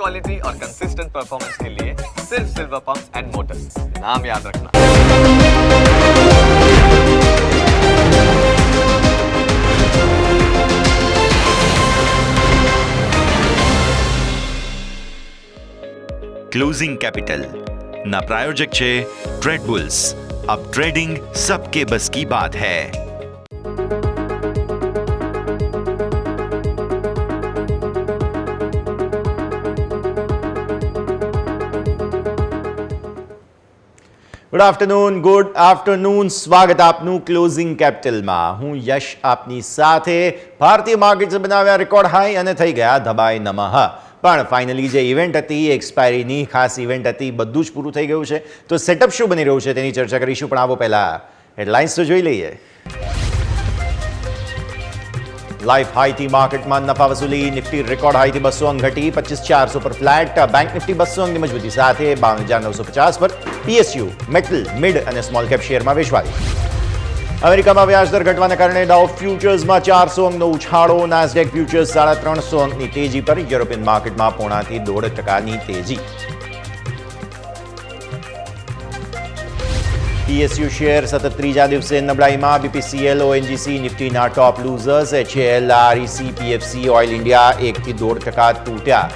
Quality और consistent performance के लिए सिर्फ सिल्वर पंप्स एंड मोटर्स, नाम याद रखना। ક્લોઝિંગ કેપિટલ ના પ્રાયોજક છે ટ્રેડબુલ્સ. अब ट्रेडिंग सबके बस की बात है. Good afternoon. સ્વાગત આપનું ક્લોઝિંગ કેપિટલમાં. હું યશ આપની સાથે. ભારતીય માર્કેટ્સે બનાવ્યા રેકોર્ડ હાઈ અને થઈ ગયા ધબાઈ નમઃ. પણ ફાઇનલી જે ઇવેન્ટ હતી, એક્સપાયરીની ખાસ ઇવેન્ટ હતી, બધું જ પૂરું થઈ ગયું છે. તો સેટઅપ શું બની રહ્યું છે તેની ચર્ચા કરીશું. પણ આવો પહેલા હેડલાઇન્સ તો જોઈ લઈએ. લાઈફ હાઈથી માર્કેટમાં નફા વસૂલી. નિફ્ટી રેકોર્ડ હાઈથી 200 અંક ઘટી 25,400 પર ફ્લેટ. બેંક નિફ્ટી 200 અંકની મજબૂતી સાથે 52,950 પર. પીએસયુ, મેટલ, મિડ અને સ્મોલ કેપ શેરમાં વેચવાલી. અમેરિકામાં વ્યાજદર ઘટવાના કારણે ડાઉ ફ્યુચર્સમાં 400 અંકનો ઉછાળો. નાસ્ડેક ફ્યુચર્સ 350 અંકની તેજી પર. યુરોપિયન માર્કેટમાં 0.5% તેજી. પીએસયુ શેર સતત ત્રીજા દિવસે નબળાઈમાં. બીપીસીએલ, ઓએનજીસી નિફ્ટીના top losers. HAL, REC, PFC, oil India 1 થી 1.5% તૂટ્યા.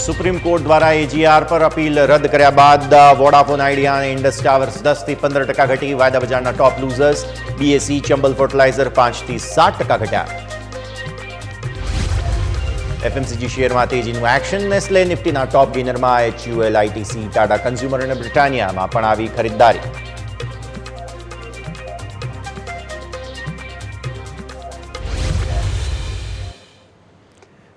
સુપ્રીમ કોર્ટ દ્વારા એજીઆર પર અપીલ રદ કર્યા બાદ વોડાફોન આઈડિયા અને ઇન્ડસ ટાવર્સ 10 થી 15% ઘટી. વાયદા બજારના top losers. BSE, Chambal fertiliser 5 થી 7% ઘટ્યા. એફએમસીજી શેરમાં તેજીનું એક્શન. નેસ્લે નિફ્ટીના ટોપ ગેનરમાં. એચયુએલ, આઈટીસી, ટાટા કન્ઝ્યુમર અને બ્રિટાનિયામાં પણ આવી ખરીદદારી.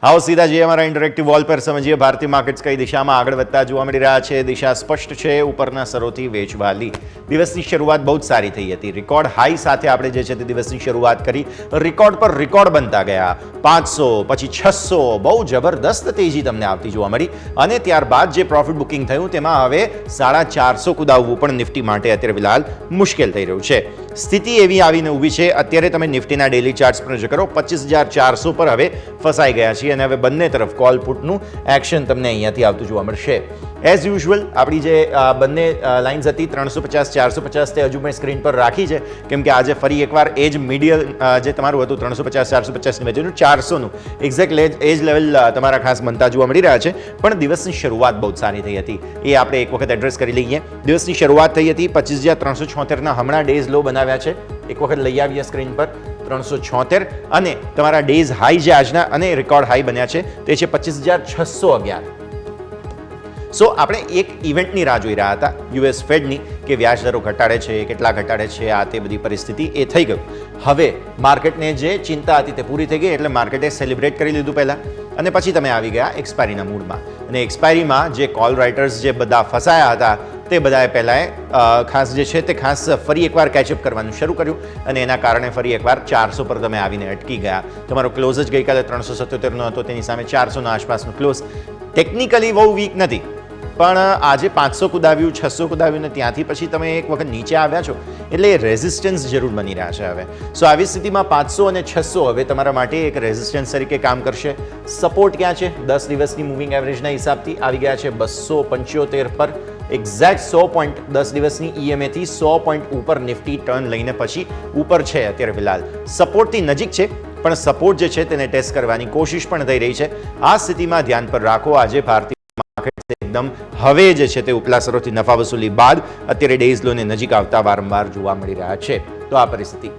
આવો સીધા જઈએ અમારા ઇન્ટરેક્ટિવ વોલ પર. સમજીએ ભારતીય માર્કેટ્સ કઈ દિશામાં આગળ વધતા જોવા મળી રહ્યા છે. દિશા સ્પષ્ટ છે. ઉપરના સ્તરોથી વેચવાલી. દિવસની શરૂઆત બહુ જ સારી થઈ હતી. રેકોર્ડ હાઈ સાથે આપણે જે છે તે દિવસની શરૂઆત કરી. રેકોર્ડ પર રેકોર્ડ બનતા ગયા. 500 પછી 600 બહુ જબરદસ્ત તેજી તમને આવતી જોવા મળી. અને ત્યારબાદ જે પ્રોફિટ બુકિંગ થયું તેમાં હવે 450 કુદાવવું પણ નિફ્ટી માટે અત્યારે ફિલહાલ મુશ્કેલ થઈ રહ્યું છે. સ્થિતિ એવી આવીને ઊભી છે. અત્યારે તમે નિફ્ટીના ડેલી ચાર્ટ્સ પર નજર કરો. 25,400 પર હવે ફસાઈ ગયા છીએ અને હવે બંને તરફ કોલ પુટનું એક્શન તમને અહીંયાથી આવતું જોવા મળશે. એઝ યુઝ્યુઅલ આપણી જે બંને લાઇન્સ હતી 350, 450 તે હજુ મેં સ્ક્રીન પર રાખી છે. કેમ કે આજે ફરી એકવાર એ જ મીડિયમ જે તમારું હતું 350, 450ની વચ્ચેનું 400નું એક્ઝેક્ટ એ જ લેવલ તમારા ખાસ બનતા જોવા મળી રહ્યા છે. પણ દિવસની શરૂઆત બહુ જ સારી થઈ હતી. એ આપણે એક વખત એડ્રેસ કરી લઈએ. દિવસની શરૂઆત થઈ હતી 25,376ના હમણાં ડેઝ લો બનાવ્યા છે. એક વખત લઈ આવીએ સ્ક્રીન પર 376 અને તમારા ડેઝ હાઈ જે આજના અને રેકોર્ડ હાઈ બન્યા છે તે છે 25,611. સો આપણે એક ઇવેન્ટની રાહ જોઈ રહ્યા હતા યુએસ ફેડની, કે વ્યાજ દરો ઘટાડે છે, કેટલા ઘટાડે છે, આ તે બધી પરિસ્થિતિ એ થઈ ગયું. હવે માર્કેટને જે ચિંતા હતી તે પૂરી થઈ ગઈ. એટલે માર્કેટે સેલિબ્રેટ કરી લીધું પહેલાં અને પછી તમે આવી ગયા એક્સપાયરીના મૂડમાં. અને એક્સપાયરીમાં જે કોલ રાઇટર્સ જે બધા ફસાયા હતા તે બધાએ પહેલાં ખાસ જે છે તે ખાસ ફરી એકવાર કેચઅપ કરવાનું શરૂ કર્યું અને એના કારણે ફરી એકવાર 400 પર તમે આવીને અટકી ગયા. તમારો ક્લોઝ જ ગઈકાલે 377નો હતો, તેની સામે 400ના આસપાસનો ક્લોઝ. ટેકનિકલી બહુ વીક નથી, પણ આજે 500 કુદાવ્યું, 600 કુદાવ્યું ને ત્યાંથી પછી તમે એક વખત નીચે આવ્યા છો એટલે રેઝિસ્ટન્સ જરૂર બની રહ્યા છે હવે. સો આવી સ્થિતિમાં 500 અને 600 હવે તમારા માટે એક રેઝિસ્ટન્સ તરીકે કામ કરશે. સપોર્ટ ક્યાં છે? 10 દિવસની મૂવિંગ એવરેજના હિસાબથી આવી ગયા છે 275 પર. એક્ઝેક્ટ 100 પોઈન્ટ 10 દિવસની ઈએમએથી 100 પોઈન્ટ ઉપર નિફ્ટી ટર્ન લઈને પછી ઉપર છે અત્યારે ફિલહાલ. સપોર્ટથી નજીક છે પણ સપોર્ટ જે છે તેને ટેસ્ટ કરવાની કોશિશ પણ થઈ રહી છે. આ સ્થિતિમાં ધ્યાન પર રાખો. આજે ભારતીય માર્કેટ એકદમ હવે જે છે તે ઉપલા સ્તરોથી નફા વસૂલી બાદ અત્યારે ડેઝ લોને નજીક આવતા વારંવાર જોવા મળી રહ્યા છે. તો આ પરિસ્થિતિ.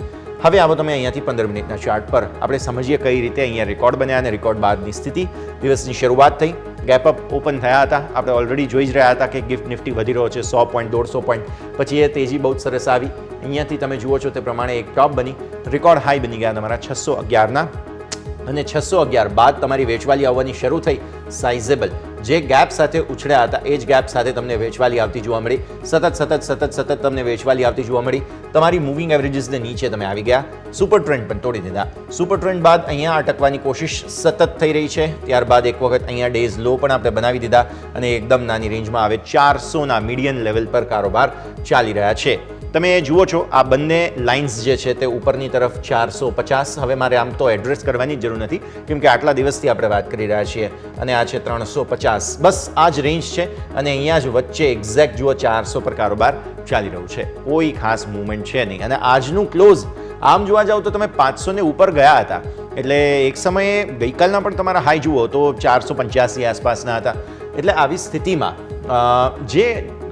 હવે આવો તમે અહીંયાથી 15 મિનિટના ચાર્ટ પર આપણે સમજીએ કઈ રીતે અહીંયા રેકોર્ડ બન્યા અને રેકોર્ડ બાદની સ્થિતિ. દિવસની શરૂઆત થઈ, ગેપ અપ ઓપન થયા હતા. આપણે ઓલરેડી જોઈ જ રહ્યા હતા કે ગિફ્ટ નિફ્ટી વધી રહ્યો છે 100 પોઈન્ટ, 150 પોઈન્ટ. પછી એ તેજી બહુ જ સરસ આવી. અહીંયાથી તમે જુઓ છો તે પ્રમાણે એક ટોપ બની, રેકોર્ડ હાઈ બની ગયા તમારા 611ના. અને 611 બાદ તમારી વેચવાલી આવવાની શરૂ થઈ સાઇઝેબલ. જે ગેપ સાથે ઉછળ્યા હતા એ જ ગેપ સાથે તમને વેચવાલી આવતી જોવા મળી. સતત તમને વેચવાલી આવતી જોવા મળી. તમારી મૂવિંગ એવરેજીસને નીચે તમે આવી ગયા. સુપર ટ્રેન્ડ પણ તોડી દીધા. સુપર ટ્રેન્ડ બાદ અહીંયા અટકવાની કોશિશ સતત થઈ રહી છે. ત્યારબાદ એક વખત અહીંયા ડેઝ લો પણ આપણે બનાવી દીધા અને એકદમ નાની રેન્જમાં આવે 400ના મીડિયન લેવલ પર કારોબાર ચાલી રહ્યા છે. તમે જુઓ છો આ બંને લાઇન્સ જે છે તે ઉપરની તરફ 450. હવે મારે આમ તો એડ્રેસ કરવાની જ જરૂર નથી કેમ કે આટલા દિવસથી આપણે વાત કરી રહ્યા છીએ અને આ છે 350. બસ આ જ રેન્જ છે અને અહીંયા જ વચ્ચે એક્ઝેક્ટ જુઓ 400 પર કારોબાર ચાલી રહ્યું છે, કોઈ ખાસ મૂવમેન્ટ છે નહીં. અને આજનું ક્લોઝ આમ જોવા જાવ તો તમે 500 ને ઉપર ગયા હતા, એટલે એક સમયે ગઈકાલના પણ તમારા હાઈ જુઓ તો 485 આસપાસના હતા. એટલે આવી સ્થિતિમાં જે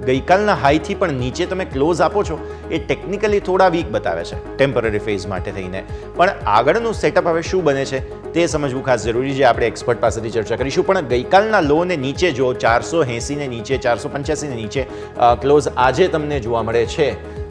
ગઈકાલના હાઈથી પણ નીચે તમે ક્લોઝ આપો છો એ ટેકનિકલી થોડા વીક બતાવે છે ટેમ્પરરી ફેઝ માટે થઈને. પણ આગળનું સેટઅપ હવે શું બને છે તે સમજવું ખાસ જરૂરી છે. આપણે એક્સપર્ટ પાસેથી ચર્ચા કરીશું. પણ ગઈકાલના લોને નીચે જો 480 ને નીચે 485 ને નીચે ક્લોઝ આજે તમને જોવા મળે છે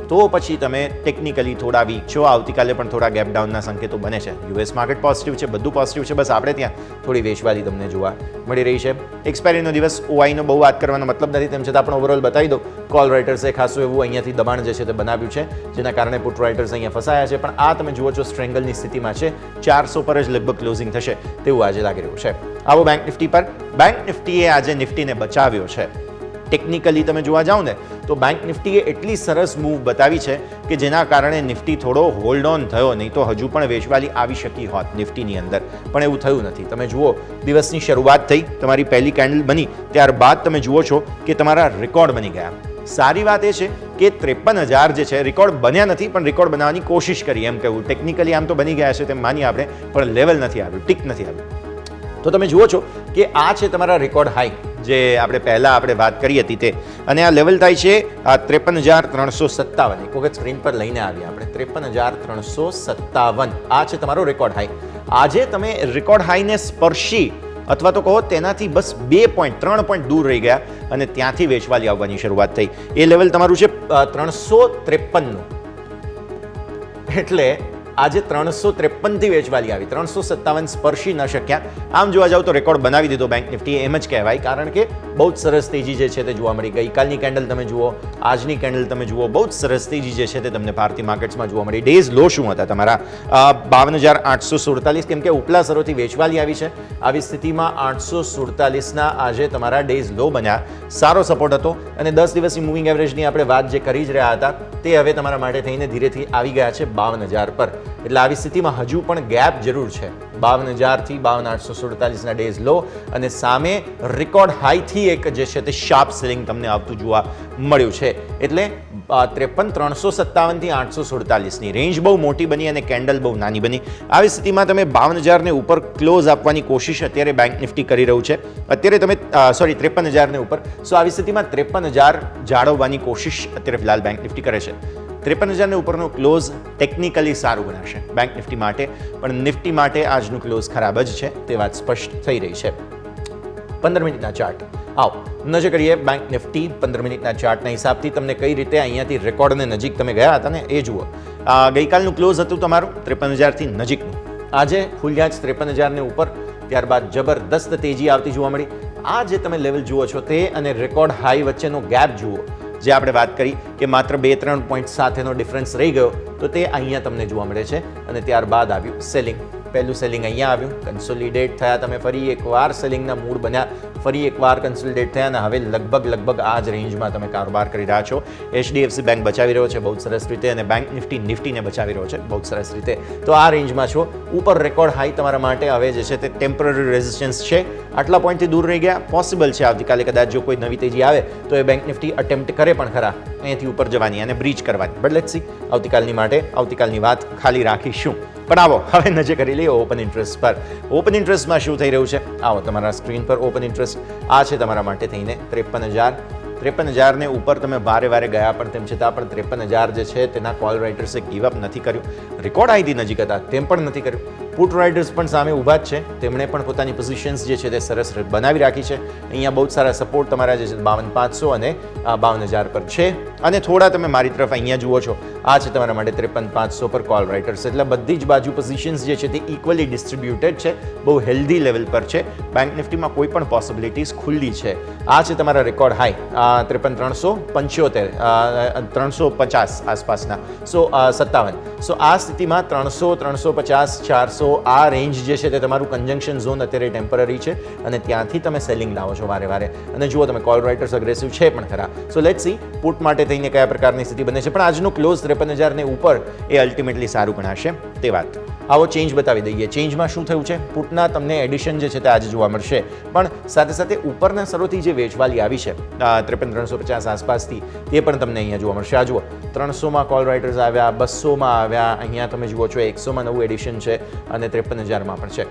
તો પછી તમે ટેકનિકલી થોડા વીક છો. આવતીકાલે પણ થોડા ગેપ ડાઉનના સંકેતો બને છે. યુએસ માર્કેટ પોઝિટિવ છે, બધું પોઝિટિવ છે, બસ આપણે ત્યાં થોડી વેચવાલી તમને જોવા મળી રહી છે. એક્સપાયરીનો દિવસ ઓઆઈનો બહુ વાત કરવાનો મતલબ નથી, તેમ છતાં પણ ઓવરઓલ બતાવી દો. કોલ રાઇટર્સે ખાસું એવું અહીંયાથી દબાણ જે છે તે બનાવ્યું છે જેના કારણે પુટ રાઇટર્સ અહીંયા ફસાયા છે. પણ આ તમે જુઓ છો સ્ટ્રેંગલની સ્થિતિમાં છે, 400 પર જ લગભગ ક્લોઝિંગ થશે તેવું આજે લાગી રહ્યું છે. આવો બેંક નિફ્ટી પર. બેંક નિફ્ટીએ આજે નિફ્ટીને બચાવ્યો છે. ટેકનિકલી તમે જોવા જાઓ ને તો બેંક નિફ્ટીએ એટલી સરસ મૂવ બતાવી છે કે જેના કારણે નિફ્ટી થોડો હોલ્ડ ઓન થયો, નહીં તો હજુ પણ વેચવાલી આવી શકી હોત નિફ્ટીની અંદર, પણ એવું થયું નથી. તમે જુઓ દિવસની શરૂઆત થઈ, તમારી પહેલી કેન્ડલ બની, ત્યારબાદ તમે જુઓ છો કે તમારા રેકોર્ડ બની ગયા. સારી વાત એ છે કે 53,000 જે છે રેકોર્ડ બન્યા નથી પણ રેકોર્ડ બનાવવાની કોશિશ કરી એમ કહેવું. ટેકનિકલી આમ તો બની ગયા છે તેમ માનીએ આપણે, પણ લેવલ નથી આવ્યું, ટીક નથી આવ્યું. તો તમે જુઓ છો કે આ છે તમારા રેકોર્ડ હાઈ જે આપણે પહેલાં આપણે વાત કરી હતી તે, અને આ લેવલ થાય છે 53,357. એક વખત સ્ક્રીન પર લઈને આવ્યા આપણે 53,357. આ છે તમારો રેકોર્ડ હાઈ. આજે તમે રેકોર્ડ હાઈને સ્પર્શી અથવા તો કહો તેનાથી બસ 3 પોઈન્ટ દૂર રહી ગયા અને ત્યાંથી વેચવાલી આવવાની શરૂઆત થઈ. એ લેવલ તમારું છે 353. એટલે આજે 353 થી વેચવાલી આવી, 357 સ્પર્શી ન શક્યા. આમ જોવા જાવ તો રેકોર્ડ બનાવી દીધો બેંક નિફ્ટી એમ જ કહેવાય, કારણ કે બહુ જ સરસ તેજી જે છે તે જોવા મળી. ગઈકાલની કેન્ડલ તમે જુઓ, આજની કેન્ડલ તમે જુઓ, બહુ જ સરસ તેજી જે છે તે તમને ભારતીય માર્કેટ્સમાં જોવા મળી. ડેઝ લો શું હતા તમારા 52,847, કેમ કે ઉપલા સ્તરોથી વેચવાલી આવી છે. આવી સ્થિતિમાં 847ના આજે તમારા ડેઝ લો બન્યા. સારો સપોર્ટ હતો અને 10 દિવસની મૂવિંગ એવરેજની આપણે વાત જે કરી જ રહ્યા હતા તે હવે તમારા માટે થઈને ધીરેથી આવી ગયા છે 52,000 પર. એટલે આવી સ્થિતિમાં હજુ પણ ગેપ જરૂર છે 52,000 થી 52,847ના ડેઝ લો, અને સામે રેકોર્ડ હાઈથી એક જે છે તે શાર્પ સેલિંગ તમને આવતું જોવા મળ્યું છે. એટલે 53,357 થી 847ની રેન્જ બહુ મોટી બની અને કેન્ડલ બહુ નાની બની. આવી સ્થિતિમાં તમે 52,000 ને ઉપર ક્લોઝ આપવાની કોશિશ અત્યારે બેંક નિફ્ટી કરી રહ્યું છે. અત્યારે તમે 53,000 ને ઉપર. સો આવી સ્થિતિમાં 53,000 જાળવવાની કોશિશ અત્યારે ફિલહાલ બેંક નિફ્ટી કરે છે. 53,000 ને ઉપરનો ક્લોઝ ટેકનિકલી સારું ગણાશે બેંક નિફ્ટી માટે, પણ નિફ્ટી માટે આજનું ક્લોઝ ખરાબ જ છે તે વાત સ્પષ્ટ થઈ રહી છે. 15 મિનિટના ચાર્ટ આવો નજર કરીએ. બેંક નિફ્ટી 15 મિનિટના ચાર્ટના હિસાબથી તમને કઈ રીતે અહીંયાથી રેકોર્ડને નજીક તમે ગયા હતા ને એ જુઓ. ગઈકાલનું ક્લોઝ હતું તમારું 53,000 થી નજીકનું. આજે ખુલ્યા જ 53,000 ને ઉપર, ત્યારબાદ જબરદસ્ત તેજી આવતી જોવા મળી. આ જે તમે લેવલ જુઓ છો તે અને રેકોર્ડ હાઈ વચ્ચેનો ગેપ જુઓ, જે આપણે વાત કરી કે માત્ર 2-3 પોઈન્ટ સાથેનો ડિફરન્સ રહી ગયો, તો તે અહીંયા તમને જોવા મળે છે. અને ત્યારબાદ આવ્યું સેલિંગ. પહેલું સેલિંગ અહીંયા આવ્યું, કન્સોલિડેટ થયા, તમે ફરી એકવાર સેલિંગના મૂડ બન્યા, ફરી એકવાર કન્સોલિડેટ થયા અને હવે લગભગ આ જ રેન્જમાં તમે કારોબાર કરી રહ્યા છો. HDFC બેંક બચાવી રહ્યો છે બહુ સરસ રીતે, અને બેંક નિફ્ટીને બચાવી રહ્યો છે બહુ સરસ રીતે. તો આ રેન્જમાં છો. ઉપર રેકોર્ડ હાઈ તમારા માટે હવે જે છે તે ટેમ્પરરી રેઝિસ્ટન્સ છે. આટલા પોઈન્ટથી દૂર રહી ગયા. પોસિબલ છે આવતીકાલે કદાચ જો કોઈ નવી તેજી આવે તો એ બેંક નિફ્ટી અટેમ્પ્ટ કરે પણ ખરા અહીંયાથી ઉપર જવાની અને બ્રીચ કરવાની. બટ લેટ્સ સી આવતીકાલની માટે આવતીકાલની વાત ખાલી રાખીશું. પણ આવો હવે નજર કરી લઈએ ઓપન ઇન્ટરેસ્ટ પર. ઓપન ઇન્ટરેસ્ટમાં શું થઈ રહ્યું છે આવો તમારા સ્ક્રીન પર. ઓપન ઇન્ટરેસ્ટ આ છે તમારા માટે થઈને 53,000 ને ઉપર તમે વારે ગયા, પણ તેમ છતાં પણ 53,000 જે છે તેના કોલ રાઇટર્સે ગીવ અપ નથી કર્યું. રેકોર્ડ હાઈથી નજીક હતા તેમ પણ નથી કર્યું. પુટ રાઇટર્સ પણ સામે ઊભા જ છે, તેમણે પણ પોતાની પોઝિશન્સ જે છે તે સરસ બનાવી રાખી છે. અહીંયા બહુ સારા સપોર્ટ તમારા જે છે 52,500 અને 52,000 પર છે. અને થોડા તમે મારી તરફ અહીંયા જુઓ છો, આ છે તમારા માટે 53,500 પર કોલ રાઇટર્સ. એટલે બધી જ બાજુ પોઝિશન્સ જે છે તે ઇક્વલી ડિસ્ટ્રીબ્યુટેડ છે, બહુ હેલ્ધી લેવલ પર છે. બેંક નિફ્ટીમાં કોઈ પણ પોસિબિલિટીઝ ખુલ્લી છે. આ છે તમારા રેકોર્ડ હાઈ 53,375 350 આસપાસના. 57. સો આ સ્થિતિમાં 300, 350, 400 સો આ રેન્જ જે છે તે તમારું કન્જંક્શન ઝોન અત્યારે ટેમ્પરરી છે અને ત્યાંથી તમે સેલિંગ લાવો છો વારે વારે. અને જુઓ તમે કોલ રાઇટર્સ અગ્રેસિવ છે પણ ખરા. સો લેટ્સ સી પુટ માટે થઈને કયા પ્રકારની સ્થિતિ બને છે, પણ આજનો ક્લોઝ 53,000 ને ઉપર એ અલ્ટિમેટલી સારું ગણાશે તે વાત. આવો ચેન્જ બતાવી દઈએ. ચેન્જમાં શું થયું છે? પુટના તમને એડિશન જે છે તે આજે જોવા મળશે, પણ સાથે સાથે ઉપરના સ્તરોથી જે વેચવાલી આવી છે 53,350 આસપાસથી તે પણ તમને અહીંયા જોવા મળશે. આ જુઓ 300માં કોલ રાઇટર્સ આવ્યા, 200માં આવ્યા, અહીંયા તમે જુઓ છો 100માં નવું એડિશન છે અને 53,000માં પણ છે.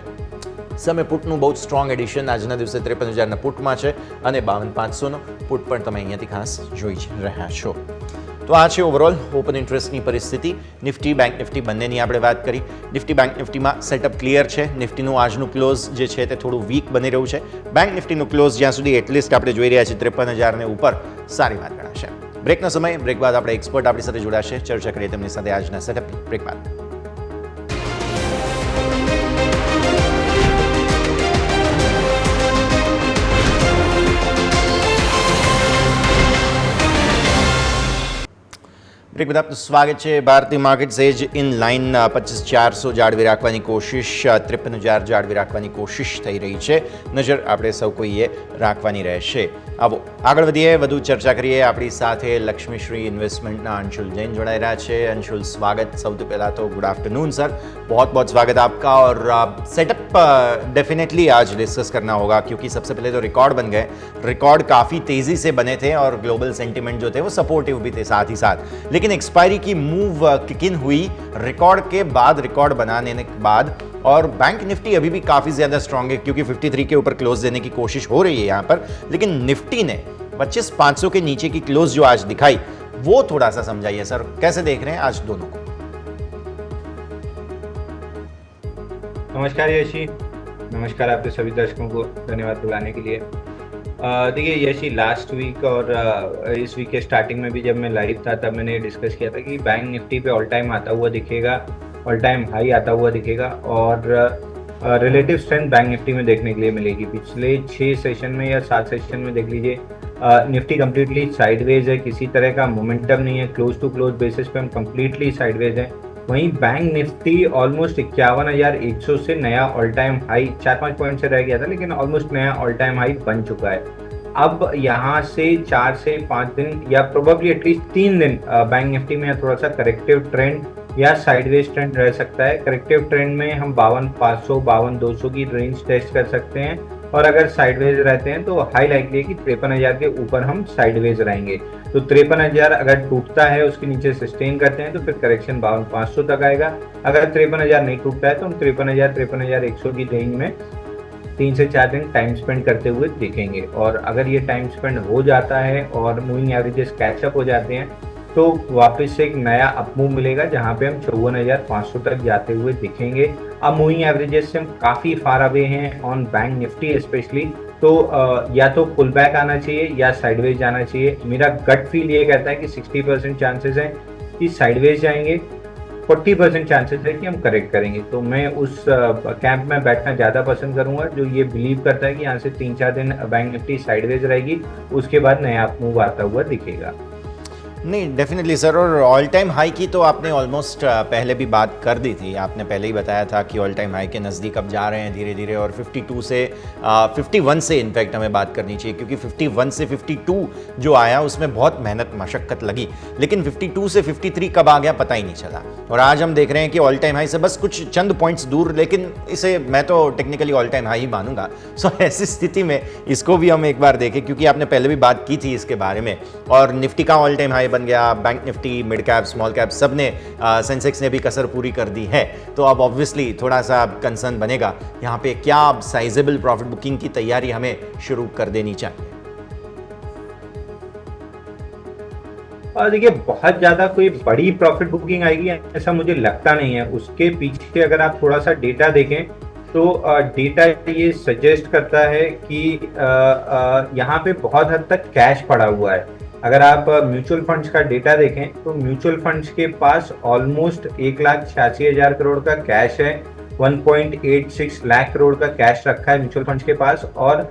સામે પુટનું બહુ જ સ્ટ્રોંગ એડિશન આજના દિવસે 53,000ના પુટમાં છે અને 52,500નો પુટ પણ તમે અહીંયાથી ખાસ જોઈ રહ્યા છો. તો આ છે ઓવરઓલ ઓપન ઇન્ટરેસ્ટની પરિસ્થિતિ. નિફ્ટી બેંક નિફ્ટી બંનેની આપણે વાત કરી. નિફ્ટી બેંક નિફ્ટીમાં સેટઅપ ક્લિયર છે. નિફ્ટીનું આજનું ક્લોઝ જે છે તે થોડું વીક બની રહ્યું છે. બેંક નિફ્ટીનું ક્લોઝ જ્યાં સુધી એટલીસ્ટ આપણે જોઈ રહ્યા છીએ 53,000 ને ઉપર સારી વાત ગણાશે. બ્રેકનો સમય. બ્રેક બાદ આપણે એક્સપર્ટ આપણી સાથે જોડાશે. ચર્ચા કરીએ તેમની સાથે આજના સેટઅપની. બ્રેક બાદ. બ્રેક બાદ આપનું સ્વાગત છે. ભારતીય માર્કેટ્સ એજ ઇન લાઇન 25,400 જાળવી રાખવાની કોશિશ, 53,000 જાળવી રાખવાની કોશિશ થઈ રહી છે. નજર આપણે સૌ કોઈએ રાખવાની રહેશે. આવો આગળ વધીએ, વધુ ચર્ચા કરીએ. આપણી સાથે લક્ષ્મીશ્રી ઇન્વેસ્ટમેન્ટના अंशुल जैन जुड़ाए रहा है. अंशुल स्वागत. सबसे पहला तो गुड आफ्टरनून सर, बहुत बहुत स्वागत आपका. और सेटअप डेफिनेटली आज डिस्कस करना होगा क्योंकि सबसे पहले तो रिकॉर्ड बन गए. रिकॉर्ड काफ़ी तेज़ी से बने थे और ग्लोबल सेंटिमेंट जो थे वो सपोर्टिव भी थे साथ ही साथ. लेकिन एक्सपायरी की मूव किक इन हुई रिकॉर्ड के बाद, रिकॉर्ड बनाने के बाद. और बैंक निफ्टी अभी भी काफ़ी ज़्यादा स्ट्रांग है क्योंकि 53 के ऊपर क्लोज देने की कोशिश हो रही है यहाँ पर. लेकिन निफ्टी ने 25,500 के नीचे की क्लोज जो आज दिखाई वो थोड़ा सा समझाइए सर, कैसे देख रहे हैं आज दोनों को? नमस्कार यशी, नमस्कार आपके सभी दर्शकों को, धन्यवाद बुलाने के लिए. देखिए यशी, लास्ट वीक और इस वीक के स्टार्टिंग में भी जब मैं लाइव था तब मैंने डिस्कस किया था कि बैंक निफ्टी पे ऑल टाइम आता हुआ दिखेगा, ऑल टाइम हाई आता हुआ दिखेगा और रिलेटिव स्ट्रेंथ बैंक निफ्टी में देखने के लिए मिलेगी. पिछले 6 सेशन में या 7 सेशन में देख लीजिए निफ्टी कम्प्लीटली साइडवेज है, किसी तरह का मोमेंटम नहीं है. क्लोज टू क्लोज बेसिस पे हम कम्प्लीटली साइडवेज हैं. वहीं बैंक निफ्टी ऑलमोस्ट 51,100 से नया ऑल टाइम हाई 4-5 पॉइंट से रह गया था, लेकिन ऑलमोस्ट नया ऑल टाइम हाई बन चुका है. अब यहाँ से 4 से 5 दिन या प्रोबेबली एटलीस्ट 3 दिन बैंक निफ्टी में थोड़ा सा करेक्टिव ट्रेंड या साइडवेज ट्रेंड रह सकता है. करेक्टिव ट्रेंड में हम 52,500 52,200 की रेंज टेस्ट कर सकते हैं और अगर साइडवेज रहते हैं तो हाई लाइकली है कि 53,000 के ऊपर हम साइडवेज रहेंगे. तो 53,000 अगर टूटता है, उसके नीचे सस्टेन करते हैं तो फिर करेक्शन 52,500 तक आएगा. अगर 53,000 नहीं टूटता है तो हम 53,100 की रेंज में 3 से 4 दिन टाइम स्पेंड करते हुए दिखेंगे. और अगर ये टाइम स्पेंड हो जाता है और मूविंग एवरेजेस कैचअप हो जाते हैं तो वापस से एक नया अपमूव मिलेगा जहां पे हम 54,500 तक जाते हुए दिखेंगे. अब मूविंग एवरेजेस से हम काफ़ी फार अवे हैं ऑन बैंक निफ्टी स्पेशली. तो या तो पुल बैक आना चाहिए या साइडवेज जाना चाहिए. मेरा गट फील ये कहता है कि 60% चांसेस हैं कि साइडवेज जाएंगे, 40% चांसेस है कि हम करेक्ट करेंगे. तो मैं उस कैंप में बैठना ज़्यादा पसंद करूंगा जो ये बिलीव करता है कि यहाँ से 3-4 दिन बैंक निफ्टी साइडवेज रहेगी, उसके बाद नया अपमूव आता हुआ दिखेगा. नहीं डेफिनेटली सर. और ऑल टाइम हाई की तो आपने ऑलमोस्ट पहले भी बात कर दी थी. आपने पहले ही बताया था कि ऑल टाइम हाई के नज़दीक अब जा रहे हैं धीरे धीरे और 52 से 51 से इनफैक्ट हमें बात करनी चाहिए क्योंकि 51 से 52 जो आया उसमें बहुत मेहनत मशक्क़त लगी, लेकिन 52 से 53 कब आ गया पता ही नहीं चला. और आज हम देख रहे हैं कि ऑल टाइम हाई से बस कुछ चंद पॉइंट्स दूर, लेकिन इसे मैं तो टेक्निकली ऑल टाइम हाई ही मानूंगा. सो ऐसी स्थिति में इसको भी हम एक बार देखें क्योंकि आपने पहले भी बात की थी इसके बारे में. और निफ्टी का ऑल टाइम हाई बन गया, bank Nifty, mid cap, small cap सब ने, सेंसेक्स ने भी कसर पूरी कर दी है. तो अब ऑब्वियसली थोड़ा सा कंसर्न बनेगा यहाँ पे, क्या अब साइजेबल प्रॉफिट बुकिंग की तैयारी हमें शुरू कर देनी चाहिए? और देखिए बहुत ज़्यादा कोई बड़ी प्रॉफिट बुकिंग आएगी ऐसा मुझे लगता नहीं है. उसके पीछे अगर आप थोड़ा सा डेटा देखें तो डेटा ये सजेस्ट करता है कि यहाँ पे बहुत हद तक कैश पड़ा हुआ है. अगर आप म्यूचुअल फंड्स का डेटा देखें तो म्यूचुअल फंड्स के पास ऑलमोस्ट 1,86,000 करोड़ का कैश है. 1.86 लाख करोड़ का कैश रखा है म्यूचुअल फंड्स के पास. और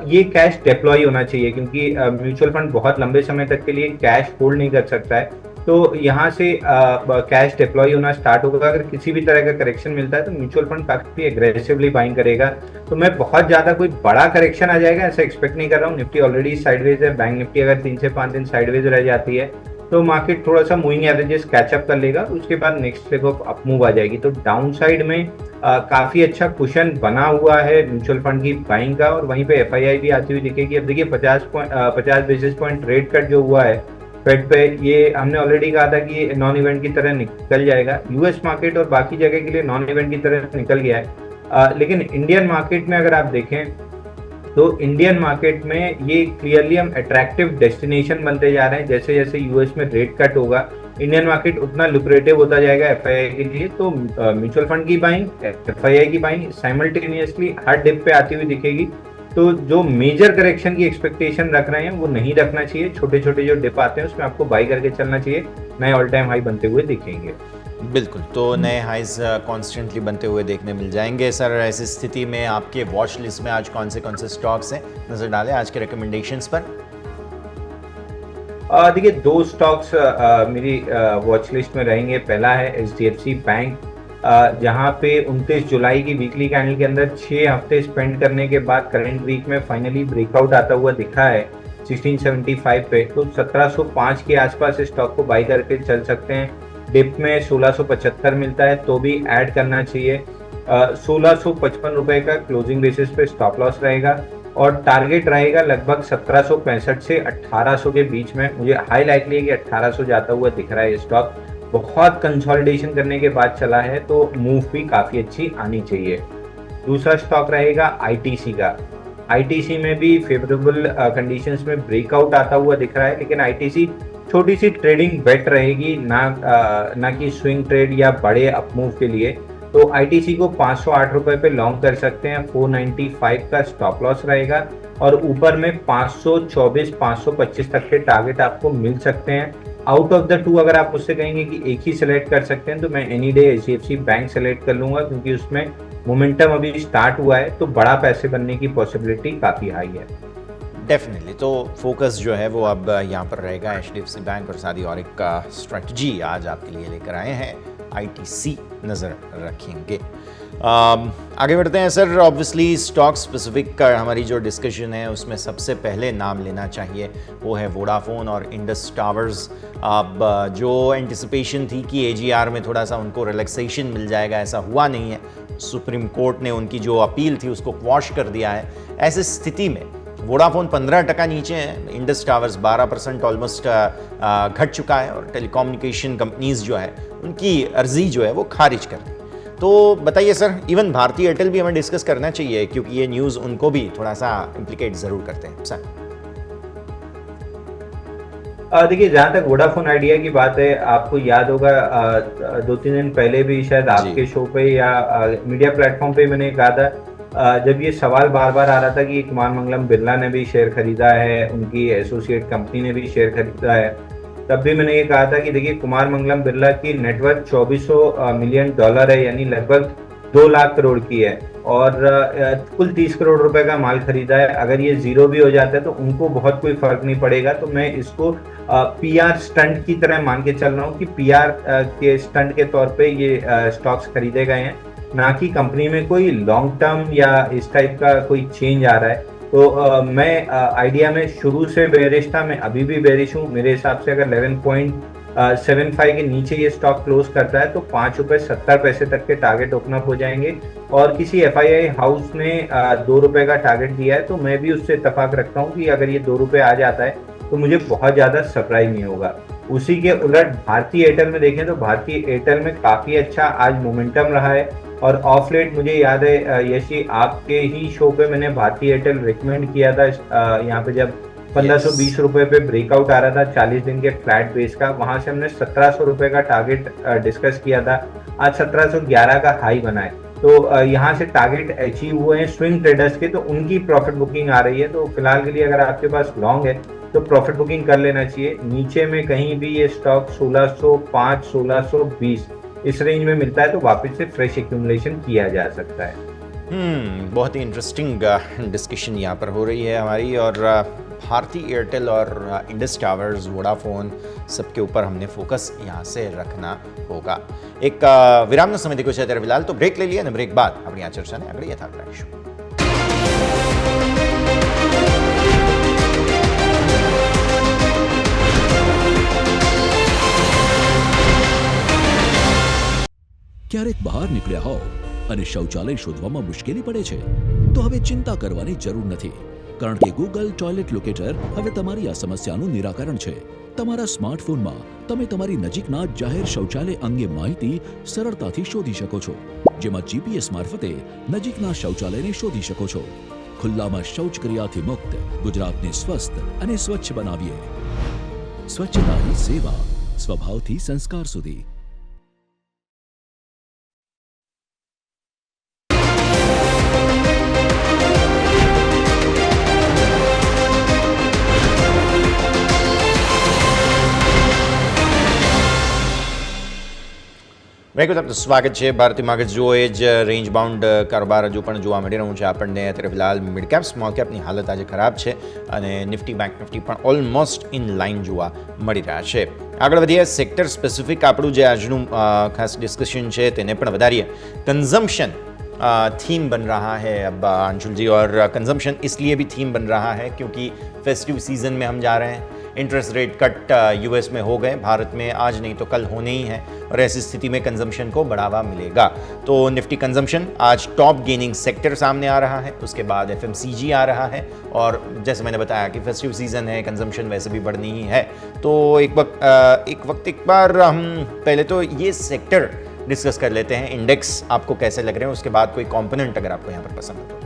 ये कैश डिप्लॉय होना चाहिए क्योंकि म्यूचुअल फंड बहुत लंबे समय तक के लिए कैश होल्ड नहीं कर सकता है. तो यहाँ से कैश डिप्लॉय होना स्टार्ट होगा। अगर किसी भी तरह का करेक्शन मिलता है तो म्यूचुअल फंड काफी एग्रेसिवली बाइंग करेगा। तो मैं बहुत ज्यादा कोई बड़ा करेक्शन आ जाएगा ऐसा एक्सपेक्ट नहीं कर रहा हूँ। निफ्टी ऑलरेडी साइडवेज है, बैंक निफ्टी अगर 3 से 5 दिन साइडवेज रह जाती है तो मार्केट थोड़ा सा मूविंग एवरेजेस कैचअप कर लेगा, उसके बाद next leg of up move आ जाएगी। तो डाउन साइड में काफी अच्छा कुशन बना हुआ है म्यूचुअल फंड की बाइंग का, और वहीं पे एफआईआई भी आती हुई दिखेगी। अब देखिए 50 बेसिस पॉइंट रेट कट जो हुआ है फेड पे, ये हमने ऑलरेडी कहा था कि ये नॉन इवेंट की तरह निकल जाएगा। यूएस मार्केट और बाकी जगह के लिए नॉन इवेंट की तरह निकल गया है, लेकिन इंडियन मार्केट में अगर आप देखें तो इंडियन मार्केट में ये क्लियरली हम अट्रैक्टिव डेस्टिनेशन बनते जा रहे हैं। जैसे जैसे यूएस में रेट कट होगा इंडियन मार्केट उतना लुक्रेटिव होता जाएगा एफआईआई के लिए। तो म्यूचुअल फंड की बाइंग, एफआईआई की बाइंग साइमल्टेनियसली हर डिप पे आती हुई दिखेगी। तो जो मेजर करेक्शन की एक्सपेक्टेशन रख रहे हैं वो नहीं रखना चाहिए। छोटे छोटे जो डिप आते हैं उसमें आपको बाई करके चलना चाहिए, नए ऑल टाइम हाई बनते हुए दिखेंगे। बिल्कुल, तो नए हाइज कॉन्स्टेंटली बनते हुए देखने मिल जाएंगे। सर, ऐसी स्थिति में आपके वॉच लिस्ट में आज कौन से स्टॉक्स हैं, नजर डालें आज के रिकमेंडेशंस पर। देखिए 2 स्टॉक्स मेरी वॉच लिस्ट में रहेंगे। पहला है एचडीएफसी बैंक, जहां पे 29 जुलाई की वीकली कैंडल के अंदर 6 हफ्ते स्पेंड करने के बाद करंट वीक में फाइनली ब्रेकआउट आता हुआ दिखा है 1675 पे। तो 1705 के आसपास इस स्टॉक को बाई करके चल सकते हैं। डिप में 1675 मिलता है तो भी ऐड करना चाहिए। 1655 रुपए का क्लोजिंग बेसिस पे स्टॉप लॉस रहेगा, और टारगेट रहेगा लगभग 1765 से 1800 के बीच में। मुझे हाई लाइकली है कि 1800 जाता हुआ दिख रहा है ये स्टॉक। बहुत कंसोलिडेशन करने के बाद चला है तो मूव भी काफी अच्छी आनी चाहिए। दूसरा स्टॉक रहेगा आईटीसी का। आईटीसी में भी फेवरेबल कंडीशंस में ब्रेकआउट आता हुआ दिख रहा है, लेकिन आईटीसी छोटी सी ट्रेडिंग बेट रहेगी, ना कि स्विंग ट्रेड या बड़े अप मूव के लिए। तो आईटीसी को 508 रुपए पे लॉन्ग कर सकते हैं। 495 का स्टॉप लॉस रहेगा, और ऊपर में 524 525 तक के टारगेट आपको मिल सकते हैं। आउट ऑफ द 2 अगर आप मुझसे कहेंगे कि एक ही सिलेक्ट कर सकते हैं तो मैं any day HDFC bank select कर लूंगा, क्योंकि उसमें मोमेंटम अभी स्टार्ट हुआ है तो बड़ा पैसे बनने की पॉसिबिलिटी काफी हाई है। डेफिनेटली, तो फोकस जो है वो अब यहाँ पर रहेगा एचडीएफसी बैंक, और साथ ही और एक स्ट्रेटजी आज आपके लिए लेकर आए हैं, आईटीसी नज़र रखेंगे। आगे बढ़ते हैं सर। ऑब्वियसली स्टॉक स्पेसिफिक हमारी जो डिस्कशन है उसमें सबसे पहले नाम लेना चाहिए वो है वोडाफोन और इंडस टावर्स। अब जो एंटिसिपेशन थी कि एजीआर में थोड़ा सा उनको रिलैक्सेशन मिल जाएगा, ऐसा हुआ नहीं है। सुप्रीम कोर्ट ने उनकी जो अपील थी उसको क्वॉश कर दिया है। ऐसी स्थिति में वोडाफोन 15% नीचे है, इंडस टावर्स 12% ऑलमोस्ट घट चुका है, और टेलीकम्युनिकेशन कंपनीज जो है उनकी अर्जी जो है वो खारिज कर दी। तो बताइए सर, इवन भारती एयरटेल भी हमें डिस्कस करना चाहिए, क्योंकि ये न्यूज़ उनको भी थोड़ा सा इम्प्लीकेट ज़रूर करते हैं सर। देखिए जहां तक वोडाफोन आइडिया की बात है, आपको याद होगा 2-3 दिन पहले भी शायद आपके शो पे या मीडिया प्लेटफॉर्म पे मैंने कहा था, जब ये सवाल बार बार आ रहा था कि कुमार मंगलम बिरला ने भी शेयर खरीदा है, उनकी एसोसिएट कंपनी ने भी शेयर खरीदा है, तब भी मैंने ये कहा था कि देखिए कुमार मंगलम बिरला की नेटवर्थ $2400 मिलियन है, यानी लगभग 2 लाख करोड़ की है, और कुल 30 करोड़ रुपए का माल खरीदा है। अगर ये जीरो भी हो जाता है तो उनको बहुत कोई फर्क नहीं पड़ेगा। तो मैं इसको पीआर स्टंट की तरह मान के चल रहा हूँ कि पीआर के स्टंट के तौर पे ये स्टॉक्स खरीदे गए हैं, ना कि कंपनी में कोई लॉन्ग टर्म या इस टाइप का कोई चेंज आ रहा है। तो मैं आइडिया में शुरू से बेरिश था, मैं अभी भी बेरिश हूँ। मेरे हिसाब से अगर 11.75 के नीचे ये स्टॉक क्लोज करता है तो ₹5.70 तक के टारगेट ओपन अप हो जाएंगे, और किसी एफआईआई हाउस ने ₹2 का टारगेट दिया है, तो मैं भी उससे इत्तेफाक रखता हूँ कि अगर ये ₹2 आ जाता है तो मुझे बहुत ज़्यादा सरप्राइज नहीं होगा। उसी के उलट भारतीय एयरटेल में देखें तो भारतीय एयरटेल में काफ़ी अच्छा आज मोमेंटम रहा है, और ऑफ लेट मुझे याद है यशी आपके ही शो पे मैंने भारतीय एयरटेल रिकमेंड किया था, यहाँ पे जब 1520 रुपए पे ब्रेकआउट आ रहा था 40 दिन के फ्लैट बेस का, वहां से हमने 1700 रुपए का टारगेट डिस्कस किया था। आज 1711 का हाई बना है, तो यहाँ से टारगेट अचीव हुए हैं स्विंग ट्रेडर्स के, तो उनकी प्रॉफिट बुकिंग आ रही है। तो फिलहाल के लिए अगर आपके पास लॉन्ग है तो प्रॉफिट बुकिंग कर लेना चाहिए। नीचे में कहीं भी ये स्टॉक 1605 1620 इस रेंज में मिलता है तो वापस से फ्रेश एक्यूमुलेशन किया जा सकता है। बहुत ही इंटरेस्टिंग डिस्कशन यहाँ पर हो रही है हमारी, और भारती एयरटेल और इंडस टावर्स, वोडाफोन, सबके ऊपर हमने फोकस यहाँ से रखना होगा. એક વિરામનો સમય દીધો છે ત્યારે ફિલહાલ તો બ્રેક લઈ લઈએ અને બ્રેક બાદ આપણી આ ચર્ચાને આગળ યથાર્થ રાખીશું. ક્યારેક બહાર નીકળ્યા હો અને શૌચાલય શોધવામાં મુશ્કેલી પડે છે તો હવે ચિંતા કરવાની જરૂર નથી, કારણ કે ગૂગલ ટોયલેટ લોકેટર હવે તમારી આ સમસ્યાનું નિરાકરણ છે. તમારા સ્માર્ટફોનમાં તમે તમારી નજીકના જાહેર શૌચાલય અંગે માહિતી સરળતાથી શોધી શકો છો, જેમાં જીપીએસ મારફતે નજીકના શૌચાલયને શોધી શકો છો. ખુલ્લામાં શૌચક્રિયાથી મુક્ત ગુજરાતને સ્વસ્થ અને સ્વચ્છ બનાવીએ. સ્વચ્છતા ही સેવા, સ્વભાવથી સંસ્કાર સુધી. વેલકમ, આપનું સ્વાગત છે. ભારતીય માર્કેટ જુઓ એ જ રેન્જ બાઉન્ડ કારોબાર હજુ પણ જોવા મળી રહ્યું છે આપણને. અત્યારે ફિલહાલ મિડ કેપ સ્મોલ કેપની હાલત આજે ખરાબ છે અને નિફ્ટી બેંક નિફ્ટી પણ ઓલમોસ્ટ ઇન લાઇન જોવા મળી રહ્યા છે. આગળ વધીએ, સેક્ટર સ્પેસિફિક આપણું જે આજનું ખાસ ડિસ્કશન છે તેને પણ વધારીએ. कंजम्पशन थीम बन रहा है अब अंशुल जी, और कंजम्पशन इसलिए भी थीम बन रहा है क्योंकि फेस्टिव सीजन में हम जा रहे हैं. इंटरेस्ट रेट कट यूएस में हो गए, भारत में आज नहीं तो कल होने ही है, और ऐसी स्थिति में कंजम्पशन को बढ़ावा मिलेगा. तो निफ्टी कंजम्पशन आज टॉप गेनिंग सेक्टर सामने आ रहा है, उसके बाद एफएमसीजी आ रहा है, और जैसे मैंने बताया कि फेस्टिव सीजन है, कंजम्पशन वैसे भी बढ़नी ही है. तो एक बार हम पहले तो ये सेक्टर डिस्कस कर लेते हैं. इंडेक्स आपको कैसे लग रहे हैं, उसके बाद कोई कॉम्पोनेंट अगर आपको यहाँ पर पसंद हो तो.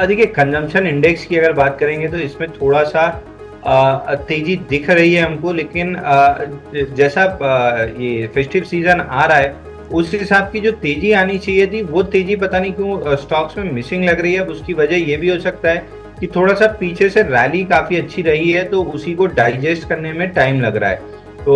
देखिए, कंजम्पशन इंडेक्स की अगर बात करेंगे तो इसमें थोड़ा सा तेजी दिख रही है हमको, लेकिन जैसा ये फेस्टिव सीजन आ रहा है उस हिसाब की जो तेजी आनी चाहिए थी वो तेजी पता नहीं क्यों स्टॉक्स में मिसिंग लग रही है. उसकी वजह ये भी हो सकता है कि थोड़ा सा पीछे से रैली काफी अच्छी रही है तो उसी को डाइजेस्ट करने में टाइम लग रहा है. तो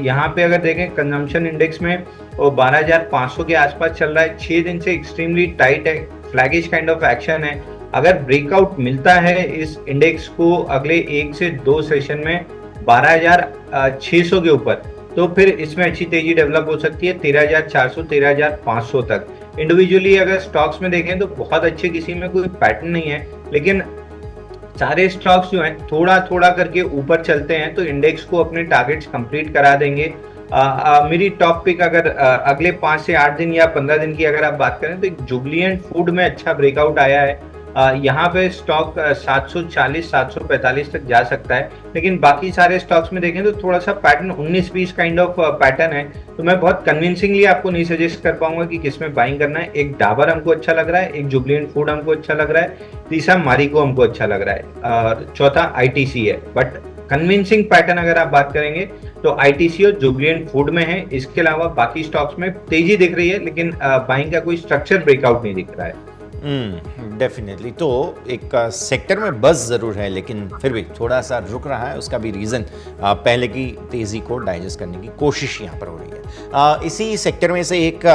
यहाँ पे अगर देखें कंजम्पशन इंडेक्स में वो 12,500 के आसपास चल रहा है. 6 दिन से एक्सट्रीमली टाइट है, फ्लैगिश काइंड ऑफ एक्शन है. अगर ब्रेकआउट मिलता है इस इंडेक्स को अगले 1 से 2 सेशन में 12,600 के ऊपर, तो फिर इसमें अच्छी तेजी डेवलप हो सकती है 13,400 13,500 तक. इंडिविजुअली अगर स्टॉक्स में देखें तो बहुत अच्छे किसी में कोई पैटर्न नहीं है, लेकिन सारे स्टॉक्स जो हैं थोड़ा थोड़ा करके ऊपर चलते हैं तो इंडेक्स को अपने टारगेट्स कंप्लीट करा देंगे. मेरी टॉप पिक अगर अगले 5 से 8 दिन या 15 दिन की अगर आप बात करें तो एक जुबलिएंट फूड में अच्छा ब्रेकआउट आया है. यहाँ पे स्टॉक 740 745 तक जा सकता है, लेकिन बाकी सारे स्टॉक्स में देखें तो थोड़ा सा पैटर्न 19-20 काइंड ऑफ पैटर्न है. तो मैं बहुत कन्विंसिंगली आपको नहीं सजेस्ट कर पाऊंगा कि किसमें बाइंग करना है. एक डाबर हमको अच्छा लग रहा है, एक जुबलिएंट फूड हमको अच्छा लग रहा है, तीसरा मारिको हमको अच्छा लग रहा है, चौथा आईटीसी है. बट कन्विंसिंग पैटर्न अगर आप बात करेंगे तो आईटीसी और जुबलिएंट फूड में है. इसके अलावा बाकी स्टॉक्स में तेजी दिख रही है, लेकिन बाइंग का कोई स्ट्रक्चर ब्रेकआउट नहीं दिख रहा है. डेफिनेटली. तो एक सेक्टर में बस ज़रूर है, लेकिन फिर भी थोड़ा सा रुक रहा है. उसका भी रीज़न पहले की तेज़ी को डाइजेस्ट करने की कोशिश यहाँ पर हो रही है. इसी सेक्टर में से एक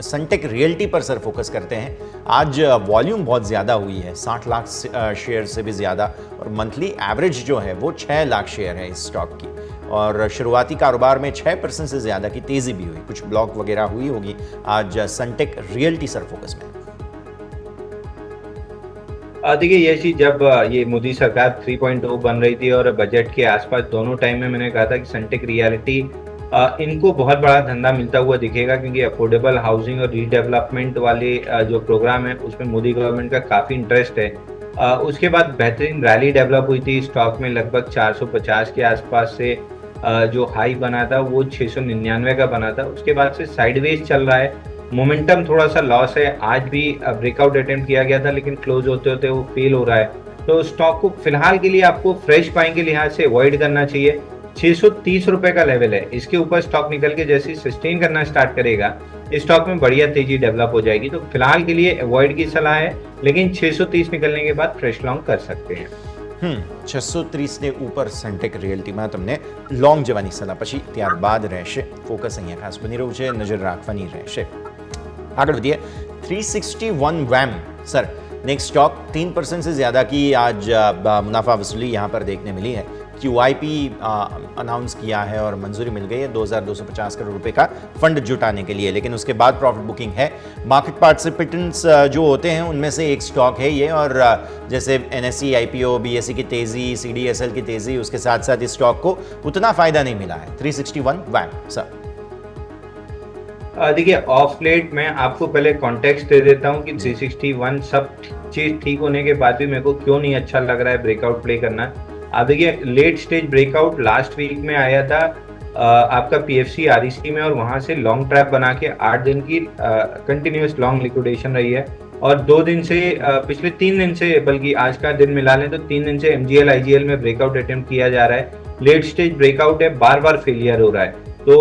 सनटेक रियल्टी पर सर फोकस करते हैं. आज वॉल्यूम बहुत ज़्यादा हुई है, 60 लाख शेयर से भी ज़्यादा, और मंथली एवरेज जो है वो 6 लाख शेयर है इस स्टॉक की. और शुरुआती कारोबार में 6% से ज़्यादा की तेज़ी भी हुई, कुछ ब्लॉक वगैरह हुई होगी. आज सनटेक रियल्टी सर फोकस में. देखिए यशी, जब ये मोदी सरकार 3.0 बन रही थी और बजट के आसपास दोनों टाइम में मैंने कहा था कि सनटेक रियलिटी इनको बहुत बड़ा धंधा मिलता हुआ दिखेगा, क्योंकि अफोर्डेबल हाउसिंग और रीडेवलपमेंट वाले जो प्रोग्राम है उसमें मोदी गवर्नमेंट का काफ़ी इंटरेस्ट है. उसके बाद बेहतरीन रैली डेवलप हुई थी स्टॉक में, लगभग 450 के आसपास से जो हाई बना था वो 699 का बना था. उसके बाद से साइडवेज चल रहा है, मोमेंटम थोड़ा सा लॉस है. आज भी ब्रेकआउट अटेम्प्ट किया गया था, लेकिन क्लोज होते होते वो फेल हो रहा है. तो स्टॉक को फिलहाल के लिए आपको फ्रेश बाइंग के लिहाज से अवॉइड करना चाहिए. 630 रुपए का लेवल है, इसके ऊपर स्टॉक निकल के जैसे सस्टेन करना स्टार्ट करेगा इस स्टॉक में बढ़िया तेजी डेवलप हो जाएगी. तो फिलहाल के लिए अवॉइड की सलाह है, लेकिन 630 निकलने के बाद फ्रेश लॉन्ग कर सकते हैं. 630 ने ऊपर सनटेक रियल्टीમાં તમને લોંગ જવાની સલાહ, પછી ત્યારબાદ રહેશે ફોકસ અહીંયા ખાસ બની રહ્યું છે, નજર રાખવાની રહેશે. આગળ વધીએ. 361 વેમ સર, नेक्स्ट स्टॉक 3% से ज़्यादा की आज मुनाफा वसूली यहाँ पर देखने मिली है। QIP अनाउंस किया है और मंजूरी मिल गई है 2250 करोड़ रुपए का फंड जुटाने के लिए, लेकिन उसके बाद प्रॉफिट बुकिंग है। मार्केट पार्टिसिपेंट्स जो होते हैं उनमें से एक स्टॉक है ये, और जैसे NSE IPO, BSE की तेज़ी, CDSL की तेज़ी, उसके साथ साथ इस स्टॉक को उतना फ़ायदा नहीं मिला है। 361 वैम सर। देखिए, ऑफ लेट मैं आपको पहले कॉन्टेक्स्ट दे देता हूँ कि 361 सब चीज़ ठीक होने के बाद भी मेरे को क्यों नहीं अच्छा लग रहा है ब्रेकआउट प्ले करना। आप देखिए, late stage breakout last week में आया था आपका PFC REC में, और वहां से लॉन्ग ट्रैप बना के 8 दिन की कंटिन्यूस लॉन्ग लिक्विडेशन रही है, और 2 दिन से पिछले 3 दिन से, बल्कि आज का दिन मिला लें तो 3 दिन से MGL IGL में ब्रेकआउट अटेम्प्ट किया जा रहा है। लेट स्टेज ब्रेकआउट है, बार बार फेलियर हो रहा है, तो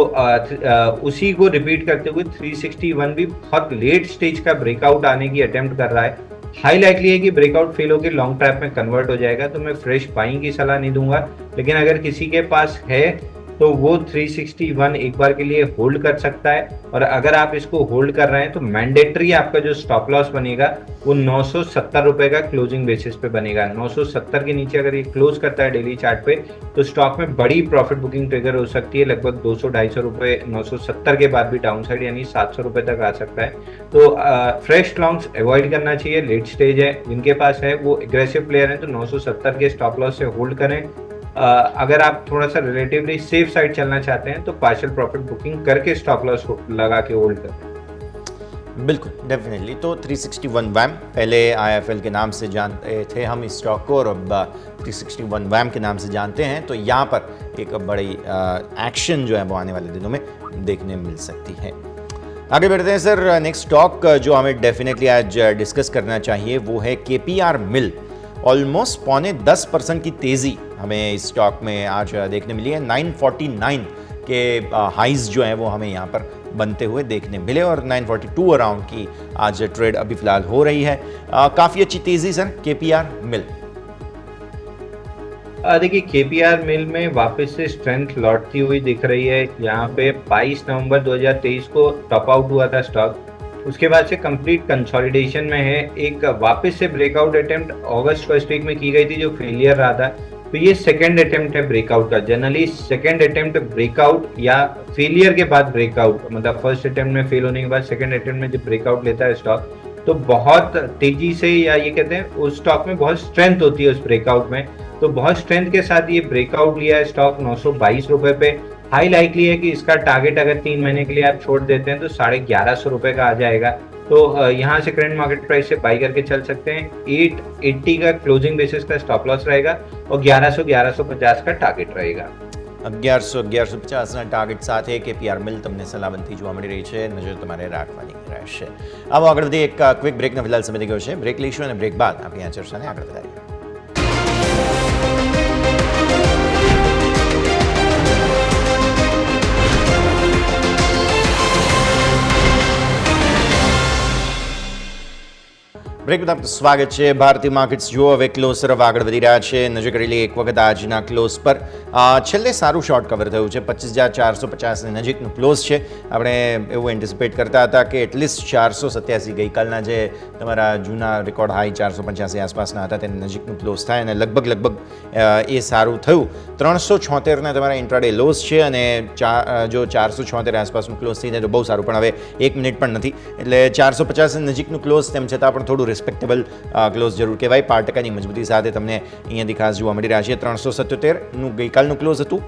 उसी को रिपीट करते हुए 361 भी बहुत लेट स्टेज का ब्रेकआउट आने की अटेम्प्ट कर रहा है। हाई लाइकली है कि ब्रेकआउट फेल होकर लॉन्ग ट्रैप में कन्वर्ट हो जाएगा, तो मैं फ्रेश बाइंग की सलाह नहीं दूंगा, लेकिन अगर किसी के पास है तो वो 361 एक बार के लिए होल्ड कर सकता है। और अगर आप इसको होल्ड कर रहे हैं तो मैंडेटरी आपका जो स्टॉप लॉस बनेगा वो 970 रुपए का क्लोजिंग बेसिस पे बनेगा। 970 के नीचे अगर ये क्लोज करता है डेली चार्ट पे तो स्टॉक में बड़ी प्रॉफिट बुकिंग ट्रिगर हो सकती है, लगभग 200-250 रुपए 970 के बाद भी डाउन साइड यानी 700 रुपए तक आ सकता है। तो फ्रेश लॉन्ग्स अवॉइड करना चाहिए, लेट स्टेज है, जिनके पास है वो एग्रेसिव प्लेयर है तो 970 के स्टॉप लॉस से होल्ड करें। अगर आप थोड़ा सा रिलेटिवली सेफ साइड चलना चाहते हैं तो पार्शियल प्रॉफिट बुकिंग करके स्टॉप लॉस लगा के होल्ड करें। बिल्कुल, डेफिनेटली। तो 361 वैम पहले IIFL के नाम से जानते थे हम इस स्टॉक को, और अब 361 वैम के नाम से जानते हैं। तो यहाँ पर एक बड़ी एक्शन जो है वो आने वाले दिनों में देखने मिल सकती है। आगे बढ़ते हैं सर। नेक्स्ट स्टॉक जो हमें डेफिनेटली आज डिस्कस करना चाहिए वो है KPR मिल। ऑलमोस्ट 10.25% की तेज़ी हमें इस स्टॉक में आज देखने मिली है। 949 के हाइज जो हैं वो हमें यहाँ पर बनते हुए देखने मिले, और 942 अराउंड की आज ट्रेड अभी फिलहाल हो रही है। काफ़ी अच्छी तेज़ी सर KPR मिल। देखिए, KPR मिल में वापस से स्ट्रेंथ लौटती हुई दिख रही है। यहाँ पे 22 नवंबर 2023 को टॉप आउट हुआ था स्टॉक, उसके बाद से कंप्लीट कंसोलिडेशन में है। एक वापस से ब्रेकआउट अटेम्प्ट अगस्त फर्स्ट वीक में की गई थी जो फेलियर रहा था, तो ये सेकंड अटेम्प्ट है ब्रेकआउट का। जनरली सेकंड अटेम्प्ट ब्रेकआउट या फेलियर के बाद ब्रेकआउट, मतलब फर्स्ट अटेम्प्ट में फेल होने के बाद सेकंड अटेम्प्ट में जब ब्रेकआउट लेता है स्टॉक तो बहुत तेजी से, या ये कहते हैं उस स्टॉक में बहुत स्ट्रेंथ होती है उस ब्रेकआउट में, तो बहुत स्ट्रेंथ के साथ ये ब्रेकआउट लिया है स्टॉक 922 रुपए पे। हाई लाइकली है कि इसका टारगेट अगर 3 महीने के लिए आप छोड़ देते हैं तो 1150 रुपए का आ जाएगा। तो यहाँ से करंट मार्केट प्राइस से बाई करके चल सकते हैं। 880 का क्लोजिंग बेसिस का स्टॉप लॉस रहेगा और 1100-1150 का टारगेट रहेगा। 1100-1150 ટાર્ગેટ સાથે KPR મિલ તમને સલામતી જોવા મળી રહી છે, નજર તમારે રાખવાની રહેશે। આવો આગળ વધીએ, એક ક્વિક બ્રેકનો ફિલહાલ સમય થઈ ગયો છે, બ્રેક લઈશું અને બ્રેક બાદ આપણે આ ચર્ચાને આગળ વધારીએ। બ્રેક બાદ સ્વાગત છે। ભારતીય માર્કેટ્સ જુઓ હવે ક્લોઝ તરફ આગળ વધી રહ્યા છે। નજર કરી લઈએ એક વખત આજના ક્લોઝ પર। છેલ્લે સારું શોર્ટ કવર થયું છે, 25,450ની નજીકનું ક્લોઝ છે। આપણે એવું એન્ટિસિપેટ કરતા હતા કે એટલીસ્ટ 487 ગઈકાલના જે તમારા જૂના રેકોર્ડ હાઈ 485 આસપાસના હતા તેની નજીકનું ક્લોઝ થાય, અને લગભગ એ સારું થયું। 376ના તમારા ઇન્ટ્રાડે લોઝ છે, અને જો 476 આસપાસનું ક્લોઝ થઈ જાય તો બહુ સારું, પણ હવે 1 મિનિટ પણ નથી, એટલે 450ની નજીકનું ક્લોઝ તેમ છતાં પણ થોડું રિસ્પેક્ટેબલ ક્લોઝ જરૂર કહેવાય। 5%ની મજબૂતી સાથે તમને અહીંયાથી ખાસ જોવા મળી રહ્યા છે। 377નું ગઈકાલનું ક્લોઝ હતું,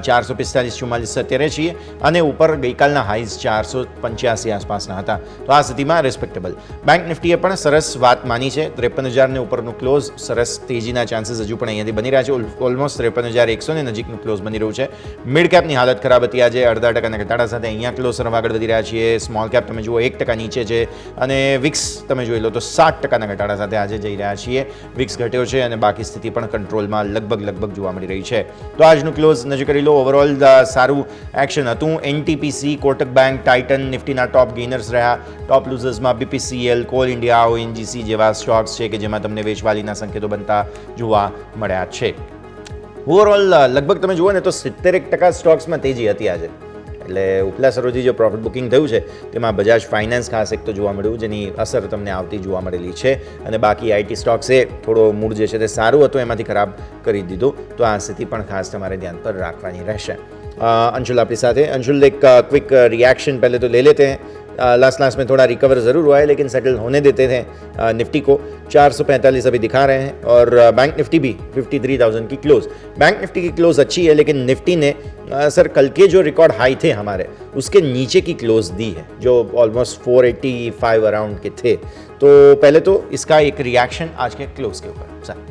445-44 અત્યારે છીએ, અને ઉપર ગઈકાલના હાઈઝ 485 આસપાસના હતા, તો આ સ્થિતિમાં રિસ્પેક્ટેબલ। બેંક નિફ્ટીએ પણ સરસ વાત માની છે, 53,000ને ઉપરનું ક્લોઝ, સરસ તેજીના ચાન્સીસ હજુ પણ અહીંયાથી બની રહ્યા છે। ઓલમોસ્ટ 53,100ની નજીકનું ક્લોઝ બની રહ્યું છે। મિડ કેપની હાલત ખરાબ હતી આજે, 0.5%ના ઘટાડા સાથે અહીંયા ક્લોઝ તરફ આગળ વધી રહ્યા છીએ। સ્મોલ કેપ તમે જુઓ 1% નીચે છે, અને વિક્સ તમે જોઈ લો તો 7%ના ઘટાડા સાથે આજે જઈ રહ્યા છીએ। વિક્સ ઘટ્યો છે અને બાકી સ્થિતિ પણ કંટ્રોલમાં લગભગ જોવા મળી રહી છે। તો આજનું ક્લોઝ નજર કરી લો, ઓવરઓલ સારું એક્શન હતું। NTPC, કોટક બેંક, ટાઇટન નિફ્ટીના ટોપ ગેઇનર્સ રહ્યા। ટોપ લૂઝર્સમાં BPCL, કોલ ઇન્ડિયા, ONGC જેવા સ્ટોક્સ છે કે જેમાં તમને વેચવાલીના સંકેતો બનતા જોવા મળ્યા છે। ઓવરઓલ લગભગ તમે જુઓ ને તો 70% સ્ટોક્સમાં તેજી હતી આજે, એટલે ઉપલા સરોથી જે પ્રોફિટ બુકિંગ થયું છે તેમાં બજાજ ફાઇનાન્સ ખાસ એક તો જોવા મળ્યું, જેની અસર તમને આવતી જોવા મળેલી છે, અને બાકી આઈટી સ્ટોક્સે થોડો મૂડ જે છે તે સારું હતું એમાંથી ખરાબ કરી દીધું, તો આ સ્થિતિ પણ ખાસ તમારે ધ્યાન પર રાખવાની રહેશે. अंशुल आपकी साथ है. अंशुल, एक क्विक रिएक्शन पहले तो ले लेते हैं. लास्ट में थोड़ा रिकवर ज़रूर हुआ है लेकिन सेटल होने देते थे निफ्टी को. 445 अभी दिखा रहे हैं और बैंक निफ्टी भी 53,000 की क्लोज. बैंक निफ्टी की क्लोज अच्छी है लेकिन निफ्टी ने सर कल के जो रिकॉर्ड हाई थे हमारे उसके नीचे की क्लोज दी है, जो ऑलमोस्ट 485 अराउंड के थे. तो पहले तो इसका एक रिएक्शन आज के क्लोज के ऊपर सर.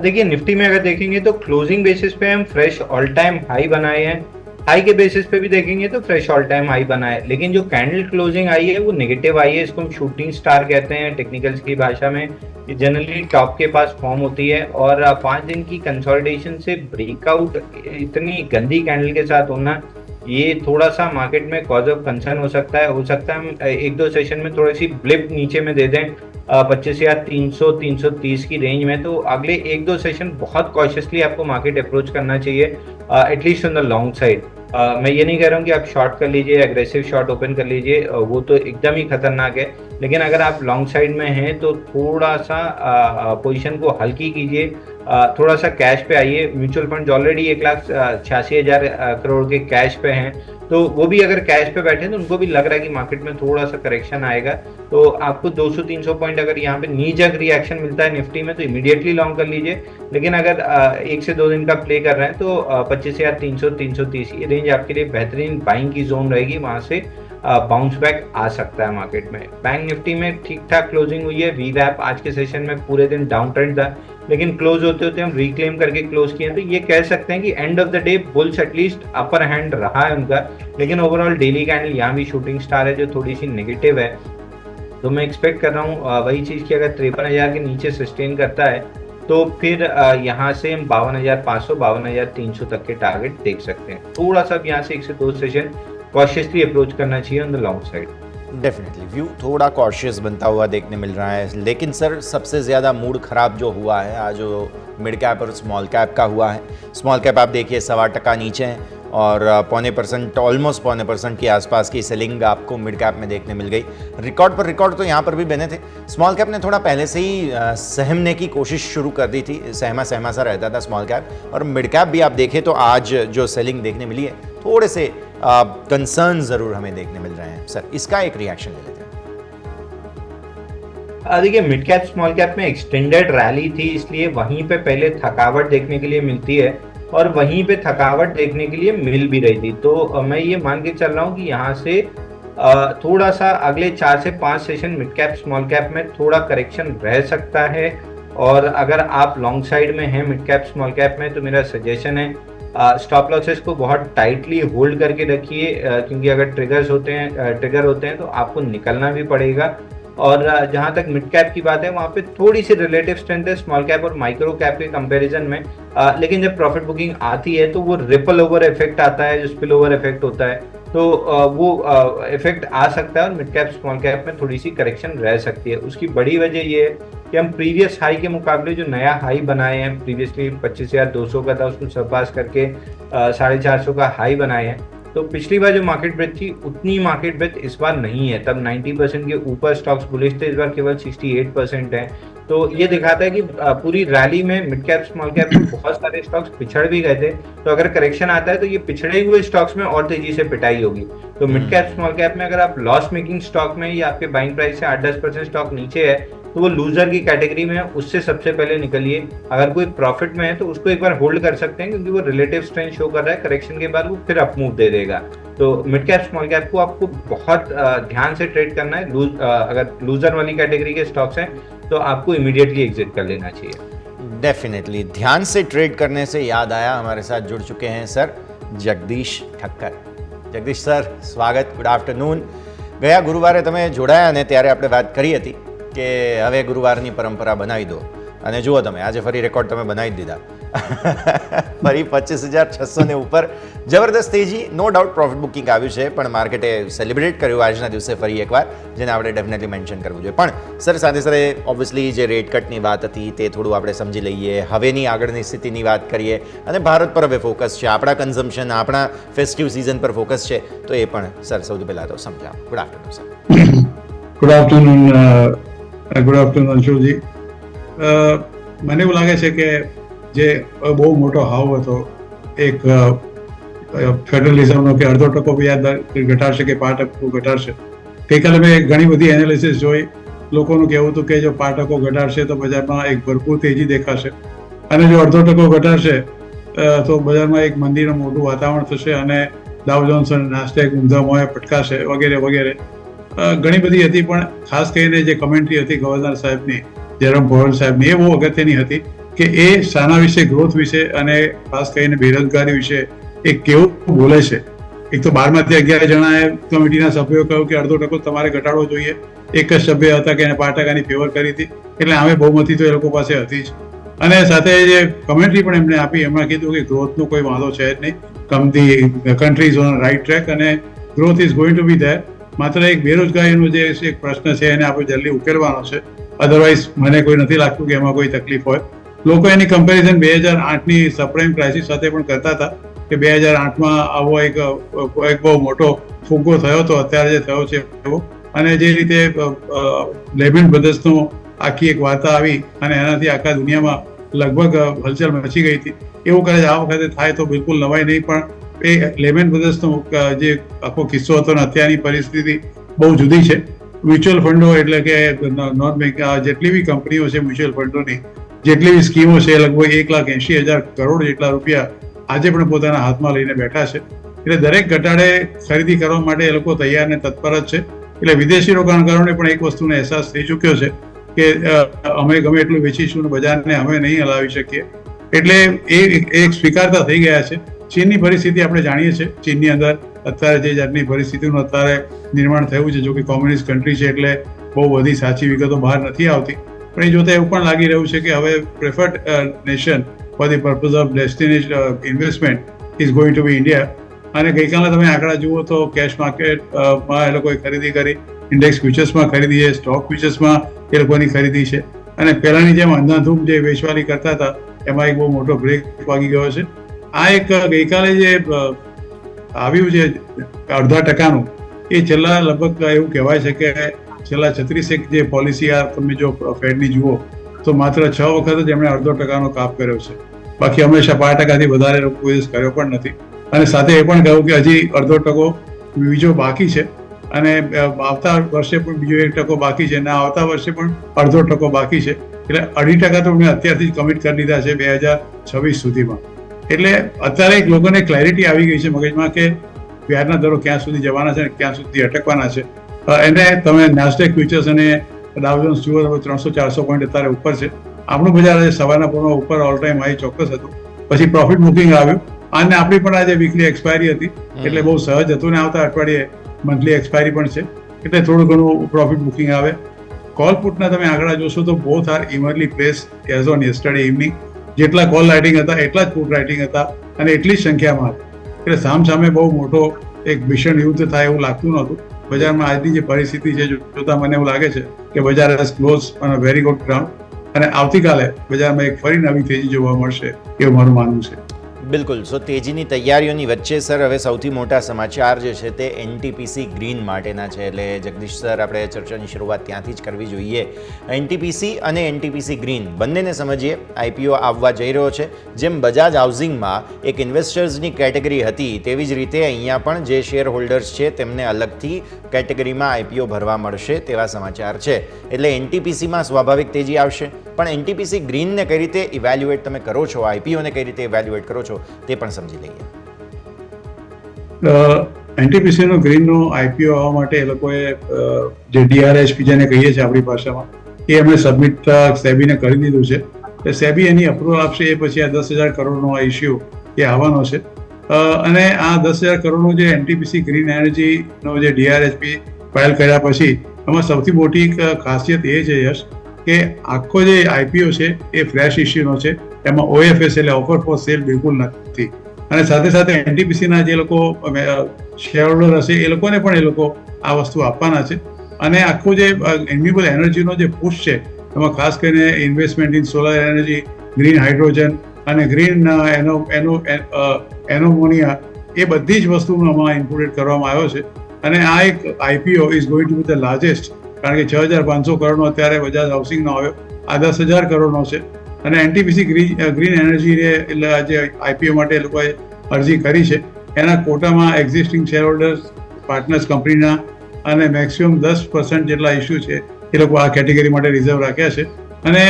देखिए निफ्टी में अगर देखेंगे तो क्लोजिंग बेसिस पे हम फ्रेश ऑल टाइम हाई बनाए हैं, हाई के बेसिस पे भी देखेंगे तो फ्रेश ऑल टाइम हाई बनाए, लेकिन जो कैंडल क्लोजिंग आई है वो नेगेटिव आई है. इसको हम शूटिंग स्टार कहते हैं टेक्निकल्स की भाषा में. ये जनरली टॉप के पास फॉर्म होती है और 5 दिन की कंसोलिडेशन से ब्रेकआउट इतनी गंदी कैंडल के साथ होना, ये थोड़ा सा मार्केट में कॉज ऑफ कंसर्न हो सकता है. हम 1-2 सेशन में थोड़ी सी ब्लिप नीचे में दे दें 25,300-330 की रेंज में, तो अगले 1-2 सेशन बहुत कॉशियसली आपको मार्केट अप्रोच करना चाहिए, at least on the long side. मैं ये नहीं कह रहा हूँ कि आप शॉर्ट कर लीजिए, एग्रेसिव शॉर्ट ओपन कर लीजिए, वो तो एकदम ही खतरनाक है. लेकिन अगर आप लॉन्ग साइड में हैं तो थोड़ा सा पोजीशन को हल्की कीजिए, थोड़ा सा कैश पे आइए. म्यूचुअल फंड ऑलरेडी 1,86,000 करोड़ के कैश पे हैं, तो वो भी अगर कैश पे बैठे तो उनको भी लग रहा है कि मार्केट में थोड़ा सा करेक्शन आएगा. तो आपको 200-300 पॉइंट अगर यहाँ पे नीजक रिएक्शन मिलता है निफ्टी में तो इमीडिएटली लॉन्ग कर लीजिए. लेकिन अगर 1 से 2 दिन का प्ले कर रहे हैं तो 25,300-330 ये रेंज आपके लिए बेहतरीन बाइंग की जोन रहेगी. वहां से बाउंस बैक आ सकता है मार्केट में. बैंक निफ्टी में ठीक ठाक क्लोजिंग हुई है. वीवैप आज के सेशन में पूरे दिन डाउन ट्रेंड था, लेकिन क्लोज होते होते हम रिक्लेम करके क्लोज किए, तो ये कह सकते हैं कि end of the day bulls at least upper hand रहा है उनका. लेकिन ओवरऑल डेली कैंडल यहाँ भी शूटिंग स्टार है जो थोड़ी सी नेगेटिव है. तो मैं एक्सपेक्ट कर रहा हूँ वही चीज़ की अगर 53,000 के नीचे सस्टेन करता है तो फिर यहाँ से हम 52,500 52,300 तक के टारगेट देख सकते हैं. थोड़ा सा यहाँ से 1 से 2 सेशन कॉशियसली अप्रोच करना चाहिए on the long side. Definitely view थोड़ा कॉशियस बनता हुआ देखने मिल रहा है. लेकिन सर सबसे ज़्यादा मूड ख़राब जो हुआ है आज जो मिड कैप और स्मॉल कैप का हुआ है. स्मॉल कैप आप देखिए 1.25% नीचे है और 0.25% ऑलमोस्ट 0.25% के आसपास की सेलिंग आपको मिड कैप में देखने मिल गई. रिकॉर्ड पर रिकॉर्ड तो यहाँ पर भी बने थे. स्मॉल कैप ने थोड़ा पहले से ही सहमने की कोशिश शुरू कर दी थी, सहमा सा रहता था स्मॉल कैप. और मिड कैप भी आप देखें तो आज जो सेलिंग देखने मिली है थोड़े से कंसर्न ज़रूर हमें देखने मिल रहे हैं. सर इसका एक रिएक्शन ले लेते हैं. देखिए मिड कैप स्मॉल कैप में एक्सटेंडेड रैली थी, इसलिए वहीं पे पहले थकावट देखने के लिए मिलती है और वहीं पे थकावट देखने के लिए मिल भी रही थी. तो मैं ये मान के चल रहा हूँ कि यहाँ से थोड़ा सा अगले 4 से 5 session mid cap small cap में थोड़ा करेक्शन रह सकता है. और अगर आप लॉन्ग साइड में हैं मिड कैप स्मॉल कैप में तो मेरा सजेशन है स्टॉप लॉसेस को बहुत टाइटली होल्ड करके रखिए, क्योंकि अगर ट्रिगर होते हैं तो आपको निकलना भी पड़ेगा. और जहाँ तक मिड कैप की बात है वहाँ पे थोड़ी सी रिलेटिव स्ट्रेंथ है स्मॉल कैप और माइक्रो कैप के कंपैरिजन में. लेकिन जब प्रॉफिट बुकिंग आती है तो वो रिपल ओवर इफेक्ट आता है, जो स्पिल ओवर इफेक्ट होता है, तो वो इफेक्ट आ सकता है और मिड कैप स्मॉल कैप में थोड़ी सी करेक्शन रह सकती है. उसकी बड़ी वजह ये है कि हम प्रीवियस हाई के मुकाबले जो नया हाई बनाए हैं, प्रीवियसली 25,200 का था, उसको सरपास करके 450 का हाई बनाए हैं. तो पिछली बार जो मार्केट ब्रेथ थी उतनी मार्केट ब्रेथ इस बार नहीं है. तब 90% के ऊपर स्टॉक्स बुलिश थे, इस बार केवल 68% है. तो ये दिखाता है कि पूरी रैली में मिड कैप स्मॉल कैप में बहुत सारे स्टॉक्स पिछड़ भी गए थे. तो अगर करेक्शन आता है तो ये पिछड़े हुए स्टॉक्स में और तेजी से पिटाई होगी. तो मिड कैप स्मॉल कैप में अगर आप लॉस मेकिंग स्टॉक में या आपके बाइंग प्राइस से 8-10% स्टॉक नीचे है तो वो लूजर की कैटेगरी में है, उससे सबसे पहले निकलिए. अगर कोई प्रॉफिट में है तो उसको एक बार होल्ड कर सकते हैं, क्योंकि वो रिलेटिव स्ट्रेंथ शो कर रहा है. करेक्शन के बाद वो फिर अप मूव दे देगा. तो मिड कैप स्मॉल कैप को आपको बहुत ध्यान से ट्रेड करना है. अगर लूजर वाली कैटेगरी के स्टॉक्स हैं तो आपको इमीडिएटली एग्जिट कर लेना चाहिए. डेफिनेटली ध्यान से ट्रेड करने से याद आया, हमारे साथ जुड़ चुके हैं सर जगदीश ठक्कर. जगदीश सर સ્વાગત, ગુડ આફ્ટરનૂન. ગયા ગુરુવારે તમે જોડાયા અને ત્યારે આપણે વાત કરી હતી કે હવે ગુરુવારની પરંપરા બનાવી દો અને જુઓ તમે આજે ફરી રેકોર્ડ તમે બનાવી દીધા. ફરી 25,600 ને ઉપર જબરદસ્ત તેજી, નો ડાઉટ પ્રોફિટ બુકિંગ આવ્યું છે, પણ માર્કેટે સેલિબ્રેટ કર્યું આજના દિવસે ફરી એકવાર, જેને આપણે ડેફિનેટલી મેન્શન કરવું જોઈએ. પણ સર સાથે સાથે ઓબ્વિયસલી જે રેટ કટની વાત હતી તે થોડું આપણે સમજી લઈએ, હવેની આગળની સ્થિતિની વાત કરીએ, અને ભારત પર હવે ફોકસ છે, આપણા કન્ઝમ્પશન, આપણા ફેસ્ટિવ સિઝન પર ફોકસ છે, તો એ પણ સર સૌથી પહેલાં તો સમજાવો. Good afternoon sir. Good afternoon Anshuji. મને એવું લાગે છે કે જે બહુ મોટો હાવ હતો એક ફેડરલિઝમનો કે 0.5% વ્યાજ દર ઘટાડશે કે 5% ઘટાડશે, ગઈકાલે મેં ઘણી બધી એનાલિસિસ જોઈ. લોકોનું કહેવું હતું કે જો 5% ઘટાડશે તો બજારમાં એક ભરપૂર તેજી દેખાશે, અને જો 0.5% ઘટાડશે તો બજારમાં એક મંદીનું મોટું વાતાવરણ થશે અને ડાઉ જોન્સ અને નાસ્ડેક ઊંધા મોંએ પટકાશે વગેરે વગેરે. ઘણી બધી હતી, પણ ખાસ કરીને જે કમેન્ટ્રી હતી ગવર્નર સાહેબની, જેરોમ પોવેલ સાહેબની, એ બહુ અગત્યની હતી કે એ શાના વિશે, ગ્રોથ વિશે અને ખાસ કરીને બેરોજગારી વિશે એ કેવું બોલે છે. એક તો 12માંથી 11 જણાએ કમિટીના સભ્યો કહ્યું કે 0.5% તમારે ઘટાડવો જોઈએ. એક જ સભ્ય હતા કે એને 5%ની ફેવર કરી હતી, એટલે આમે બહુમતી તો એ લોકો પાસે હતી જ. અને સાથે જે કમેન્ટ્રી પણ એમને આપી, એમણે કીધું કે ગ્રોથનો કોઈ વાંધો છે જ નહીં, country is on right track અને growth is going to be there. માત્ર એક બેરોજગારીનો જે એક પ્રશ્ન છે એને આપણે જલ્દી ઉકેલવાનો છે, અધરવાઇઝ મને કોઈ નથી લાગતું કે એમાં કોઈ તકલીફ હોય. લોકો એની કમ્પેરિઝન 2008ની સબપ્રાઇમ ક્રાઇસિસ સાથે પણ કરતા હતા કે 2008માં આવો એક બહુ મોટો ફુગ્ગો થયો હતો, અત્યારે જે થયો છે એવો, અને જે રીતે લેમેન બ્રધર્સનો આખી એક વાર્તા આવી અને એનાથી આખા દુનિયામાં લગભગ હલચલ મચી ગઈ હતી, એવું કદાચ આ વખતે થાય તો બિલકુલ નવાઈ નહીં. પણ એ લેમેન બ્રધર્સનો જે આખો કિસ્સો હતો ને અત્યારની પરિસ્થિતિ બહુ જુદી છે. મ્યુચ્યુઅલ ફંડો એટલે કે નોન બેંક જેટલી બી કંપનીઓ છે મ્યુચ્યુઅલ ફંડોની, જેટલી બી સ્કીમો છે, લગભગ 1,80,000 કરોડ જેટલા રૂપિયા આજે પણ પોતાના હાથમાં લઈને બેઠા છે. એટલે દરેક ઘટાડે ખરીદી કરવા માટે એ લોકો તૈયાર ને તત્પર જ છે. એટલે વિદેશી રોકાણકારોને પણ એક વસ્તુનો અહેસાસ થઈ ચૂક્યો છે કે અમે ગમે એટલું વેચીશું ને બજારને અમે નહીં હલાવી શકીએ, એટલે એ એક સ્વીકારતા થઈ ગયા છે. ચીનની પરિસ્થિતિ આપણે જાણીએ છીએ, ચીનની અંદર અત્યારે જે જાતની પરિસ્થિતિનું અત્યારે નિર્માણ થયું છે, જો કે કોમ્યુનિસ્ટ કન્ટ્રી છે એટલે બહુ બધી સાચી વિગતો બહાર નથી આવતી, પણ એ જોતા એવું પણ લાગી રહ્યું છે કે હવે preferred nation for the purpose of destination investment is going to be India. અને ગઈકાલે તમે આંકડા જુઓ તો કેશ માર્કેટમાં એ લોકોએ ખરીદી કરી, ઇન્ડેક્સ ફ્યુચર્સમાં ખરીદી છે, સ્ટોક ફ્યુચર્સમાં એ લોકોની ખરીદી છે, અને પહેલાની જેમ અંધાધૂમ જે વેચવાલી કરતા હતા એમાં એક બહુ મોટો બ્રેક વાગી ગયો છે. આ એક ગઈકાલે જે આવ્યું છે 0.5%, એ છેલ્લા લગભગ એવું કહેવાય છે કે છેલ્લા 36 જે પોલિસી તમે જો ફેડની જુઓ તો માત્ર 6 વખત જ એમણે 0.5%નો કાપ કર્યો છે, બાકી હંમેશા 5%થી વધારે કોઈ દિવસ કર્યો પણ નથી. અને સાથે એ પણ કહ્યું કે હજી 0.5% બીજો બાકી છે, અને આવતા વર્ષે પણ બીજો 1% બાકી છે, અને આવતા વર્ષે પણ 0.5% બાકી છે. એટલે 2.5% તો મેં અત્યારથી જ કમિટ કરી દીધા છે 2026 સુધીમાં. એટલે અત્યારે એક લોકોને ક્લેરિટી આવી ગઈ છે મગજમાં કે વ્યાજના દરો ક્યાં સુધી જવાના છે અને ક્યાં સુધી અટકવાના છે. એને તમે નાસ્ડેક ફ્યુચર્સ અને ડાઉ જોન્સ જુઓ, 300-400 પોઈન્ટ અત્યારે ઉપર છે. આપણું બજાર આજે સવારના પૂર્ણ ઉપર ઓલ ટાઈમ હાઈ ચોક્કસ હતું, પછી પ્રોફિટ બુકિંગ આવ્યું, અને આપણી પણ આજે વીકલી એક્સપાયરી હતી એટલે બહુ સહજ હતું, ને આવતા અઠવાડિયે મંથલી એક્સપાયરી પણ છે, એટલે થોડું ઘણું પ્રોફિટ બુકિંગ આવે. કોલ પુટના તમે આંકડા જોશો તો both are evenly place as on yesterday evening. જેટલા કોલ રાઇટિંગ હતા એટલા જ પુટ રાઇટિંગ હતા, અને એટલી જ સંખ્યામાં હતા. એટલે સામસામે બહુ મોટો એક ભીષણ યુદ્ધ થાય એવું લાગતું નહોતું. બજારમાં આજની જે પરિસ્થિતિ છે જોતા મને એવું લાગે છે કે બજાર has close on a very good ground, અને આવતીકાલે બજારમાં એક ફરી નવી તેજી જોવા મળશે એવું મારું માનવું છે. બિલકુલ. સો તેજીની તૈયારીઓની વચ્ચે સર હવે સૌથી મોટા સમાચાર જે છે તે એનટીપીસી ગ્રીન માટેના છે, એટલે જગદીશ સર આપણે ચર્ચાની શરૂઆત ત્યાંથી જ કરવી જોઈએ. એનટીપીસી અને એનટીપીસી ગ્રીન બંનેને સમજીએ. આઈપીઓ આવવા જઈ રહ્યો છે. જેમ બજાજ હાઉસિંગમાં એક ઇન્વેસ્ટર્સની કેટેગરી હતી, તેવી જ રીતે અહીંયા પણ જે શેર હોલ્ડર્સ છે તેમને અલગથી કેટેગરીમાં આઈપીઓ ભરવા મળશે તેવા સમાચાર છે. એટલે એનટીપીસીમાં સ્વાભાવિક તેજી આવશે, પણ એનટીપીસી ગ્રીનને કઈ રીતે ઇવેલ્યુએટ તમે કરો છો, આઈપીઓને કઈ રીતે ઇવેલ્યુએટ કરો છો તે પણ સમજી લઈએ. એનટીપીસીનો ગ્રીનનો આઈપીઓ આવવા માટે એ લોકોએ જે ડીઆરએસપી જેને કહીએ છીએ આપણી ભાષામાં, એ એમણે સબમિટ સેબીને કરી દીધું છે. સેબી એની અપ્રુવલ આપશે, એ પછી આ 10,000 કરોડનો આ ઇસ્યુ એ આવવાનો છે. અને આ 10,000 કરોડનું જે એનટીપીસી ગ્રીન એનર્જીનો જે ડીઆરએસપી ફાઇલ કર્યા પછી એમાં સૌથી મોટી ખાસિયત એ છે યશ કે આખો જે આઈપીઓ છે એ ફ્રેશ ઇસ્યુનો છે, એમાં OFS એટલે ઓફર ફોર સેલ બિલકુલ નથી. અને સાથે સાથે એનટીપીસીના જે લોકો શેર હોલ્ડર હશે એ લોકોને પણ એ લોકો આ વસ્તુ આપવાના છે. અને આખું જે રિન્યુએબલ એનર્જીનો જે પુશ છે એમાં ખાસ કરીને investment in solar energy, green hydrogen અને ગ્રીન એનોમોનિયા એ બધી જ વસ્તુનો આમાં ઇન્ક્લુડેડ કરવામાં આવ્યો છે. અને આ એક IPO is going to B the largest, કારણ કે 6,500 કરોડનો અત્યારે બજાજ હાઉસિંગનો આવ્યો, આ 10,000 કરોડનો છે. અને એનટીપીસી ગ્રીન એનર્જી એટલે જે IPO માટે એ લોકોએ અરજી કરી છે એના કોટામાં એક્ઝિસ્ટિંગ શેર હોલ્ડર્સ, પાર્ટનર્સ કંપનીના અને મેક્સિમમ 10% જેટલા ઇસ્યુ છે એ લોકો આ કેટેગરી માટે રિઝર્વ રાખ્યા છે. અને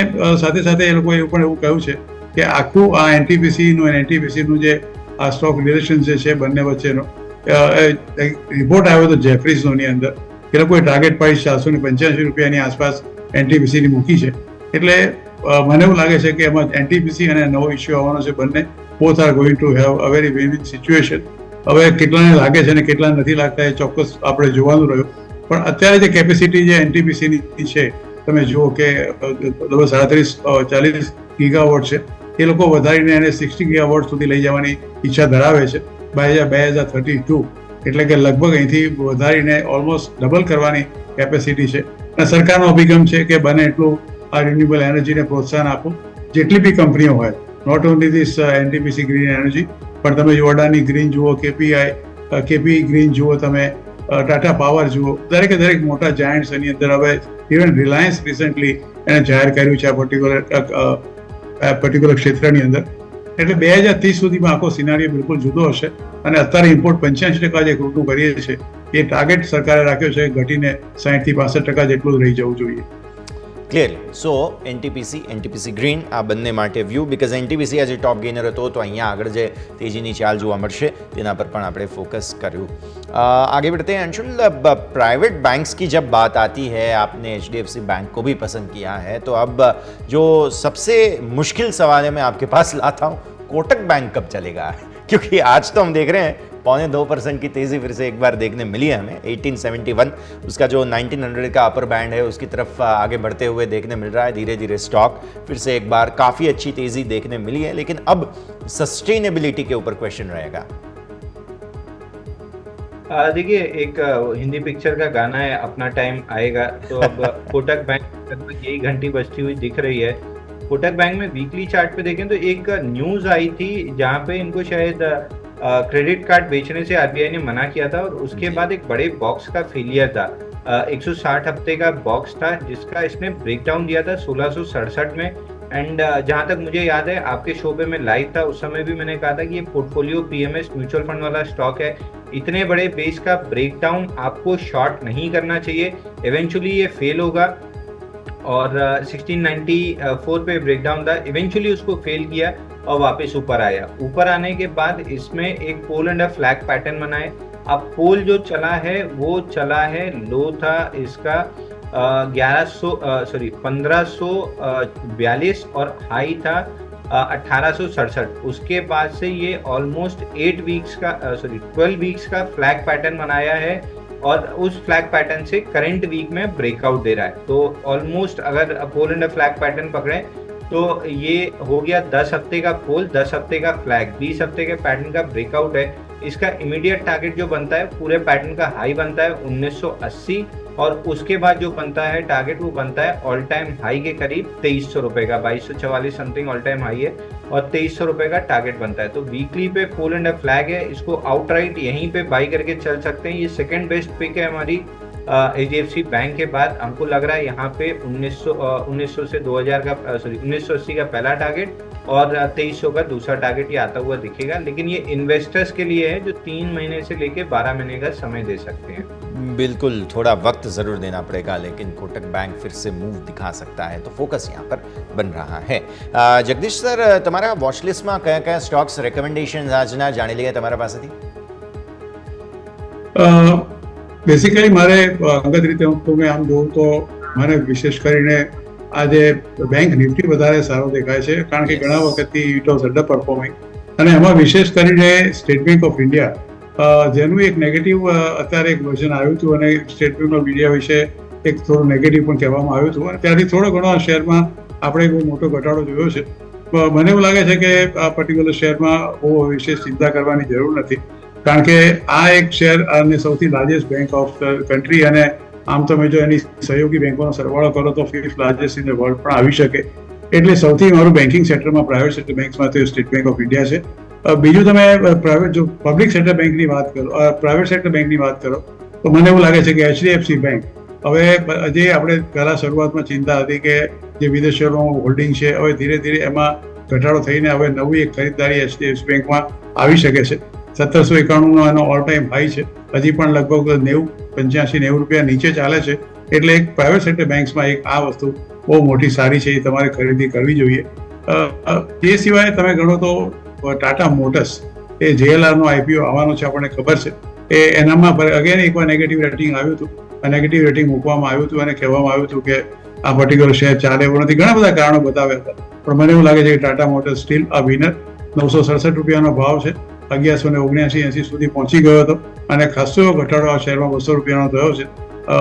સાથે સાથે એ લોકોએ પણ એવું કહ્યું છે કે આખું આ એનટીપીસીનું અને એનટીપીસીનું જે આ સ્ટોક રિલેશન છે બંને વચ્ચેનો રિપોર્ટ આવ્યો હતો જેફરીઝનો ની અંદર, એ લોકોએ ટાર્ગેટ પ્રાઇસ 485 રૂપિયાની આસપાસ એનટીપીસીની મૂકી છે. એટલે મને એવું લાગે છે કે એમાં એનટીપીસી અને નવો ઇસ્યુ આવવાનો છે, બંને both are going to have a very win situation. હવે કેટલાને લાગે છે અને કેટલા નથી લાગતા એ ચોક્કસ આપણે જોવાનું રહ્યું. પણ અત્યારે જે કેપેસિટી જે એનટીપીસીની છે તમે જુઓ કે 37-40 ગીગાવોટ છે, એ લોકો વધારીને એને 60 ગીગાવોટ સુધી લઈ જવાની ઈચ્છા ધરાવે છે બાય 2032. એટલે કે લગભગ અહીંથી વધારીને ઓલમોસ્ટ ડબલ કરવાની કેપેસિટી છે. અને સરકારનો અભિગમ છે કે બને એટલું આ રિન્યુએબલ એનર્જીને પ્રોત્સાહન આપો. જેટલી બી કંપનીઓ હોય, not only this NTPC green energy, પણ તમે જો અડાની ગ્રીન જુઓ, કેપી ગ્રીન જુઓ, તમે ટાટા પાવર જુઓ, દરેક મોટા જાયન્ટ્સ એની અંદર હવે ઇવન રિલાયન્સ રિસન્ટલી એને જાહેર કર્યું છે આ પર્ટિક્યુલર ક્ષેત્રની અંદર. એટલે 2030 સુધીમાં આખો સિનારીઓ બિલકુલ જુદો હશે. અને અત્યારે ઇમ્પોર્ટ 85% જે ક્રૂડનું કરીએ છીએ એ ટાર્ગેટ સરકારે રાખ્યો છે ઘટીને 60% થી 65% જેટલું રહી જવું જોઈએ. ક્લિયરલી. સો એનટીપીસી ગ્રીન આ બંને માટે વ્યૂ, बिकॉज एनटीपीसी આજે टॉप गेनर હતો तो અહીંયા આગળ જે તેજીની ચાલ જોવા મળશે તેના પર પણ આપણે फोकस કર્યું. आगे बढ़ते हैं अंशुल. प्राइवेट बैंक्स की जब बात आती है, आपने HDFC बैंक को भी पसंद किया है, तो अब जो सबसे मुश्किल सवाल है मैं आपके पास लाता हूँ, कोटक बैंक कब चलेगा? क्योंकि आज तो हम देख रहे हैं 0.25% की तेज़ी फिर से एक बार देखने मिली है हमें. 1871 उसका जो 1900 का अपर बैंड है उसकी तरफ आगे बढ़ते हुए देखने मिल रहा है. धीरे धीरे स्टॉक फिर से एक बार काफ़ी अच्छी तेज़ी देखने मिली है, लेकिन अब सस्टेनेबिलिटी के ऊपर क्वेश्चन रहेगा. देखिए, एक हिंदी पिक्चर का गाना है अपना टाइम आएगा, तो अब कोटक बैंक यही घंटी बजती हुई दिख रही है. कोटक बैंक में वीकली चार्ट पे देखें तो एक न्यूज आई थी जहां पे इनको शायद क्रेडिट कार्ड बेचने से आरबीआई ने मना किया था, और उसके बाद एक बड़े बॉक्स का फेलियर था. 160 हफ्ते का बॉक्स था जिसका इसने ब्रेकडाउन दिया था 1667 में. एंड जहां तक मुझे याद है आपके शो पे मैं लाइव था, उस समय भी मैंने कहा था कि ये पोर्टफोलियो पीएमएस म्यूचुअल फंड वाला स्टॉक है, इतने बड़े बेस का ब्रेकडाउन आपको शॉर्ट नहीं करना चाहिए, इवेंचुअली ये फेल होगा. और 1694 पे ब्रेकडाउन था, इवेंचुअली उसको फेल किया और वापस ऊपर आया. ऊपर आने के बाद इसमें एक pole and a flag pattern बना है. अब पोल जो चला है वो चला है, लो था इसका 1542 और हाई था 1867. उसके बाद से ये ऑलमोस्ट 12 वीक्स का फ्लैग पैटर्न बनाया है, और उस फ्लैग पैटर्न से करंट वीक में ब्रेकआउट दे रहा है. तो ऑलमोस्ट अगर पोल एंड फ्लैग पैटर्न पकड़े तो ये हो गया 10 हफ्ते का पोल, 10 हफ्ते का फ्लैग, 20 हफ्ते के पैटर्न का ब्रेकआउट है. इसका इमीडिएट टारगेट जो बनता है, पूरे पैटर्न का हाई बनता है 1980, और उसके बाद जो बनता है टारगेट वो बनता है ऑल टाइम हाई के करीब 2300 रुपए का, 2244 समथिंग ऑल टाइम हाई है, और 2300 रुपए का टारगेट बनता है. तो वीकली पे पोल एंड फ्लैग है, इसको आउटराइट यहीं पे बाई करके चल सकते हैं. ये सेकंड बेस्ट पिक है हमारी HDFC बैंक के बाद. हमको लग रहा है यहाँ पे 1900 से 2000 का 1980 का पहला टारगेट और 2300 का दूसरा टारगेट ये आता हुआ दिखेगा. लेकिन ये इन्वेस्टर्स के लिए है जो 3 महीने से लेके 12 महीने का समय दे सकते हैं. बिल्कुल, थोड़ा वक्त ज़रूर देना पड़ेगा, लेकिन कोटक बैंक फिर से मूव दिखा सकता है, तो फोकस यहाँ पर बन रहा है. जगदीश सर, તમારા વોચ લિસ્ટમાં કયા કયા સ્ટોક્સ રેકમેન્ડેશન આજના જાણી લઈએ તમારા પાસેથી? બેસિકલી મારે અંગત રીતે મેં આમ જોઉં તો મને વિશેષ કરીને આજે બેંક નિફ્ટી વધારે સારો દેખાય છે, કારણ કે ઘણા વખતથી ઇટ વોઝ અંડર પરફોર્મિંગ. અને એમાં વિશેષ કરીને સ્ટેટ બેંક ઓફ ઇન્ડિયા, જેનું એક નેગેટિવ અત્યારે એક વર્ઝન આવ્યું હતું, અને સ્ટેટ બેંક ઓફ ઇન્ડિયા વિશે એક થોડું નેગેટિવ પણ કહેવામાં આવ્યું હતું, અને ત્યારથી થોડો ઘણો શેરમાં આપણે બહુ મોટો ઘટાડો જોયો છે. મને એવું લાગે છે કે આ પર્ટિક્યુલર શેરમાં બહુ વિશેષ ચિંતા કરવાની જરૂર નથી, કારણ કે આ એક શેર અને સૌથી લાર્જેસ્ટ બેંક ઓફ કન્ટ્રી, અને આમ તમે જો એની સહયોગી બેંકોનો સરવાળો કરો તો 5th largest in the world પણ આવી શકે. એટલે સૌથી મારું બેન્કિંગ સેક્ટરમાં પ્રાઇવેટ સેક્ટર બેંક્સમાં તો સ્ટેટ બેંક ઓફ ઇન્ડિયા છે. બીજું તમે પ્રાઇવેટ જો પબ્લિક સેક્ટર બેંકની વાત કરો, પ્રાઇવેટ સેક્ટર બેંકની વાત કરો તો મને એવું લાગે છે કે HDFC બેંક, હવે જે આપણે પહેલા શરૂઆતમાં ચિંતા હતી કે જે વિદેશોનું હોલ્ડિંગ છે, હવે ધીરે ધીરે એમાં ઘટાડો થઈને હવે નવી એક ખરીદદારી HDFC બેંકમાં આવી શકે છે. 1791નો એનો ઓલ ટાઈમ હાઈ છે, હજી પણ લગભગ 85-90 રૂપિયા નીચે ચાલે છે. એટલે એક પ્રાઇવેટ સેક્ટર બેંક્સમાં એક આ વસ્તુ બહુ મોટી સારી છે, એ તમારે ખરીદી કરવી જોઈએ. એ સિવાય તમે ગણો તો ટાટા મોટર્સ, એ JLRનો IPO આવવાનો છે, આપણને ખબર છે. એ એનામાં અગેન એકવાર નેગેટિવ રેટિંગ આવ્યું હતું, નેગેટિવ રેટિંગ મૂકવામાં આવ્યું હતું અને કહેવામાં આવ્યું હતું કે આ પર્ટિક્યુલર શેર ચાલે એવું નથી. ઘણા બધા કારણો બતાવ્યા હતા, પણ મને એવું લાગે છે કે ટાટા મોટર્સ સ્ટીલ અ વિનર. 967 રૂપિયાનો ભાવ છે, 1179-80 સુધી પહોંચી ગયો હતો અને ખાસો એવો ઘટાડો આ શેરમાં 200 રૂપિયાનો થયો છે.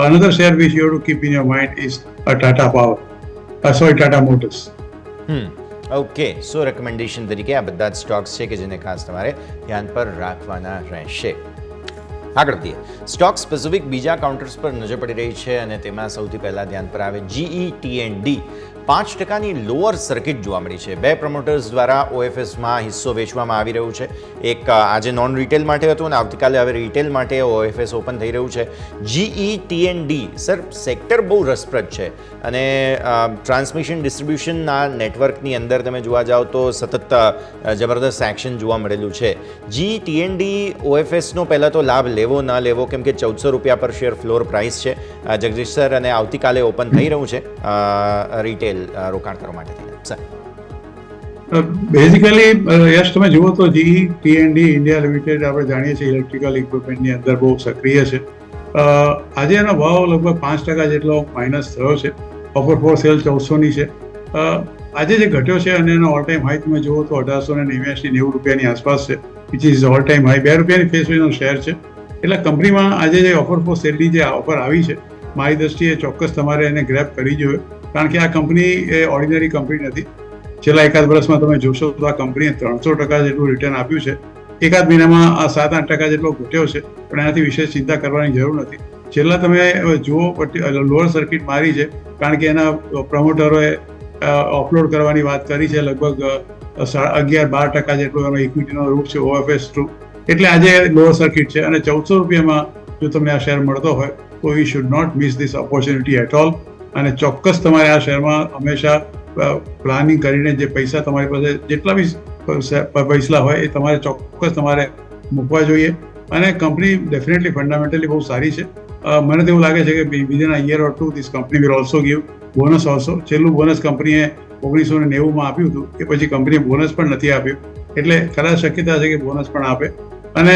Another share which you have to keep in your mind is Tata Power. Tata Motors. Okay, so recommendation તરીકે આ બધા જ સ્ટોક્સ છે કે જેને ખાસ તમારે ધ્યાન પર રાખવાના રહેશે. આગળ વધીએ. સ્ટોક સ્પેસિફિક બીજા કાઉન્ટર્સ પર નજર પડી રહી છે અને તેમાં સૌથી પહેલાં ધ્યાન પર આવે GETND. 5%ની લોઅર સર્કિટ જોવા મળી છે. બે પ્રમોટર્સ દ્વારા OFSમાં હિસ્સો વેચવામાં આવી રહ્યું છે. એક આજે નોન રિટેલ માટે હતું અને આવતીકાલે હવે રિટેલ માટે OFS ઓપન થઈ રહ્યું છે. GETND સર, સેક્ટર બહુ રસપ્રદ છે અને ટ્રાન્સમિશન ડિસ્ટ્રીબ્યુશનના નેટવર્કની અંદર તમે જોવા જાઓ તો સતત જબરદસ્ત એક્શન જોવા મળેલું છે. GETND OFSનો પહેલાં તો લાભ લેવો ના લેવો, કેમ કે 1400 રૂપિયા પર શેર ફ્લોર પ્રાઇસ છે જગદીશ સર, અને આવતીકાલે ઓપન થઈ રહ્યું છે રિટેલ રોકાણકારો માટે થઈને. સર, બેઝિકલી યશ તમે જુઓ તો GETND ઇન્ડિયા લિમિટેડ આપણે જાણીએ છીએ ઇલેક્ટ્રિકલ ઇક્વિપમેન્ટની અંદર બહુ સક્રિય છે. આજે એનો ભાવ લગભગ 5% જેટલો માઇનસ થયો છે. ઓફર ફોર સેલ 1400ની છે. આજે જે ઘટ્યો છે અને એનો ઓલ ટાઈમ હાઈ તમે જુઓ તો 1889-90 રૂપિયાની આસપાસ છે, which is all time high. 2 રૂપિયાની ફેસ વેલ્યુનો શેર છે. એટલે કંપનીમાં આજે જે ઓફર ફોર સેલની જે ઓફર આવી છે, મારી દ્રષ્ટિએ ચોક્કસ તમારે એને ગ્રેબ કરવી જોઈએ, કારણ કે આ કંપની એ ઓર્ડિનરી કંપની નથી. છેલ્લા એકાદ વર્ષમાં તમે જોશો તો આ કંપનીએ 300% જેટલું રિટર્ન આપ્યું છે. એકાદ મહિનામાં આ 7-8% જેટલો ઘટ્યો છે, પણ એનાથી વિશેષ ચિંતા કરવાની જરૂર નથી. છેલ્લા તમે જુઓ લોઅર સર્કિટ મારી છે, કારણ કે એના પ્રમોટરોએ ઓફલોડ કરવાની વાત કરી છે. લગભગ 11-12% જેટલો એનો ઇક્વિટીનો રૂપ છે OFS થ્રુ. એટલે આજે લોઅર સર્કિટ છે અને 1400 રૂપિયામાં જો તમને આ શેર મળતો હોય તો you should not miss this opportunity at all. અને ચોક્કસ તમારે આ શેરમાં હંમેશા પ્લાનિંગ કરીને જે પૈસા તમારી પાસે જેટલા બી પૈસા હોય એ તમારે ચોક્કસ તમારે મૂકવા જોઈએ. અને કંપની ડેફિનેટલી ફંડામેન્ટલી બહુ સારી છે. મને તો એવું લાગે છે કે within a year or two this company will also give bonus also. છેલ્લું બોનસ કંપનીએ 1990માં આપ્યું હતું, એ પછી કંપનીએ બોનસ પણ નથી આપ્યું. એટલે ખરા શક્યતા છે કે બોનસ પણ આપે. અને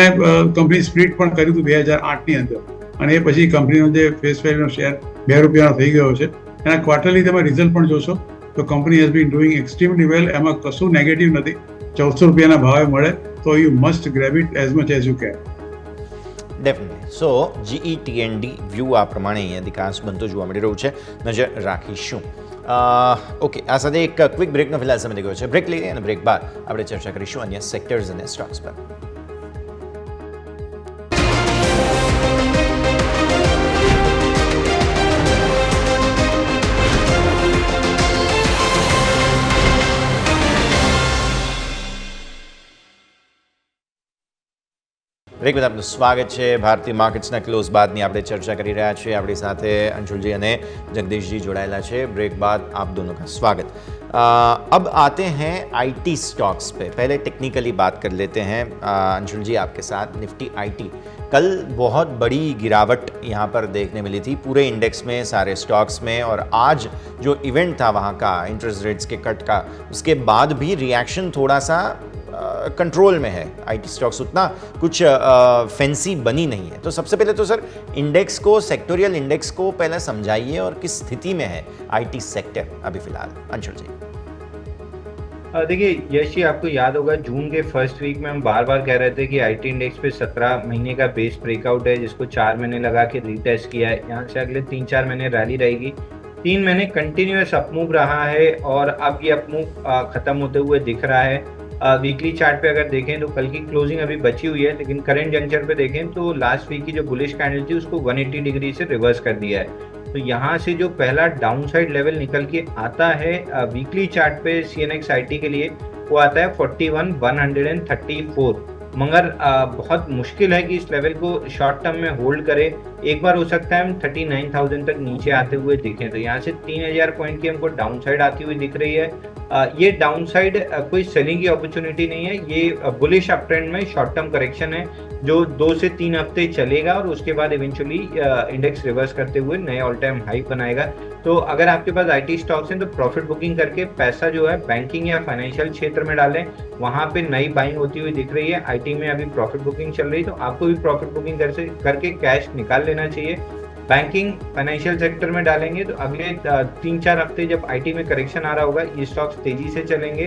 કંપની સ્પ્લિટ પણ કર્યું હતું 2008ની અંદર, અને એ પછી કંપનીનો જે ફેસ વેલ્યુનો શેર 2 રૂપિયાનો થઈ ગયો છે. એના ક્વાર્ટરલી તમે રિઝલ્ટ પણ જોશો તો company has been doing extremely well. એમાં કશું નેગેટિવ નથી. 1400 રૂપિયાના ભાવે મળે તો you must grab it as much as you can. Definitely. So GETND view આ પ્રમાણે અહીંયાથી ખાસ બનતો જોવા મળી રહ્યું છે, નજર રાખીશું. ઓકે, આ સાથે એક ક્વિક બ્રેકનો ફિલહાલ સમય થઈ ગયો છે. બ્રેક લઈએ અને બ્રેક બાદ આપણે ચર્ચા કરીશું અન્ય સેક્ટર્સ અને સ્ટોક્સ પર. બ્રેક બાદ આપનું સ્વાગત છે. ભારતીય માર્કેટ્સના ક્લોઝ બાદની આપણે ચર્ચા કરી રહ્યા છીએ. આપણી સાથે અંશુલજી અને જગદીશજી જોડાયેલા છે. બ્રેક बाद आप दोनों का स्वागत. अब आते हैं आईटी स्टॉक्स पे. पहले टेक्निकली बात कर लेते हैं. अंशुल जी आपके साथ निफ्टी आईटी कल बहुत बड़ी गिरावट यहाँ पर देखने मिली थी पूरे इंडेक्स में, सारे स्टॉक्स में, और आज जो इवेंट था वहाँ का इंटरेस्ट रेट्स के कट का, उसके बाद भी रिएक्शन थोड़ा सा कंट्रोल में है. आईटी स्टॉक्स उतना कुछ फैंसी बनी नहीं है. तो सबसे पहले तो सर इंडेक्स को, सेक्टोरियल इंडेक्स को पहले समझाइए और किस स्थिति में है आईटी सेक्टर अभी फिलहाल. अंशुल जी. देखिए यश जी, आपको याद होगा जून के फर्स्ट वीक में हम बार बार कह रहे थे कि आईटी इंडेक्स पे 17 महीने का बेस ब्रेकआउट है, जिसको 4 महीने लगा के रीटेस्ट किया है. यहाँ से अगले 3-4 महीने रैली रहेगी. 3 महीने कंटिन्यूअस अपमूव रहा है और अब ये अपमूव खत्म होते हुए दिख रहा है। वीकली चार्ट पे अगर देखें तो कल की क्लोजिंग अभी बची हुई है, लेकिन करंट जंक्शन पे देखें तो लास्ट वीक की जो बुलिश कैंडल थी उसको 180 डिग्री से रिवर्स कर दिया है। तो यहाँ से जो पहला डाउनसाइड लेवल निकल के आता है वीकली चार्ट पे CNX IT के लिए, वो आता है 41,134, मगर बहुत मुश्किल है कि इस लेवल को शॉर्ट टर्म में होल्ड करे। एक बार हो सकता है हम 39,000 तक नीचे आते हुए दिखें। तो यहाँ से 3,000 पॉइंट की हमको डाउनसाइड आती हुई दिख रही है। ये डाउनसाइड कोई सेलिंग की अपॉर्चुनिटी नहीं है, ये बुलिश अप ट्रेंड में शॉर्ट टर्म करेक्शन है जो 2 से 3 हफ्ते चलेगा और उसके बाद इवेंचुअली इंडेक्स रिवर्स करते हुए नए ऑल टाइम हाई बनाएगा। तो अगर आपके पास IT स्टॉक्स हैं तो प्रॉफिट बुकिंग करके पैसा जो है बैंकिंग या फाइनेंशियल क्षेत्र में डालें, वहां पे नई बाइंग होती हुई दिख रही है। IT में अभी प्रॉफिट बुकिंग चल रही है, तो आपको भी प्रॉफिट बुकिंग करके कैश निकाल लेना चाहिए। बैंकिंग फाइनेंशियल सेक्टर में डालेंगे तो अगले 3-4 हफ्ते जब IT में करेक्शन आ रहा होगा, ये स्टॉक्स तेजी से चलेंगे,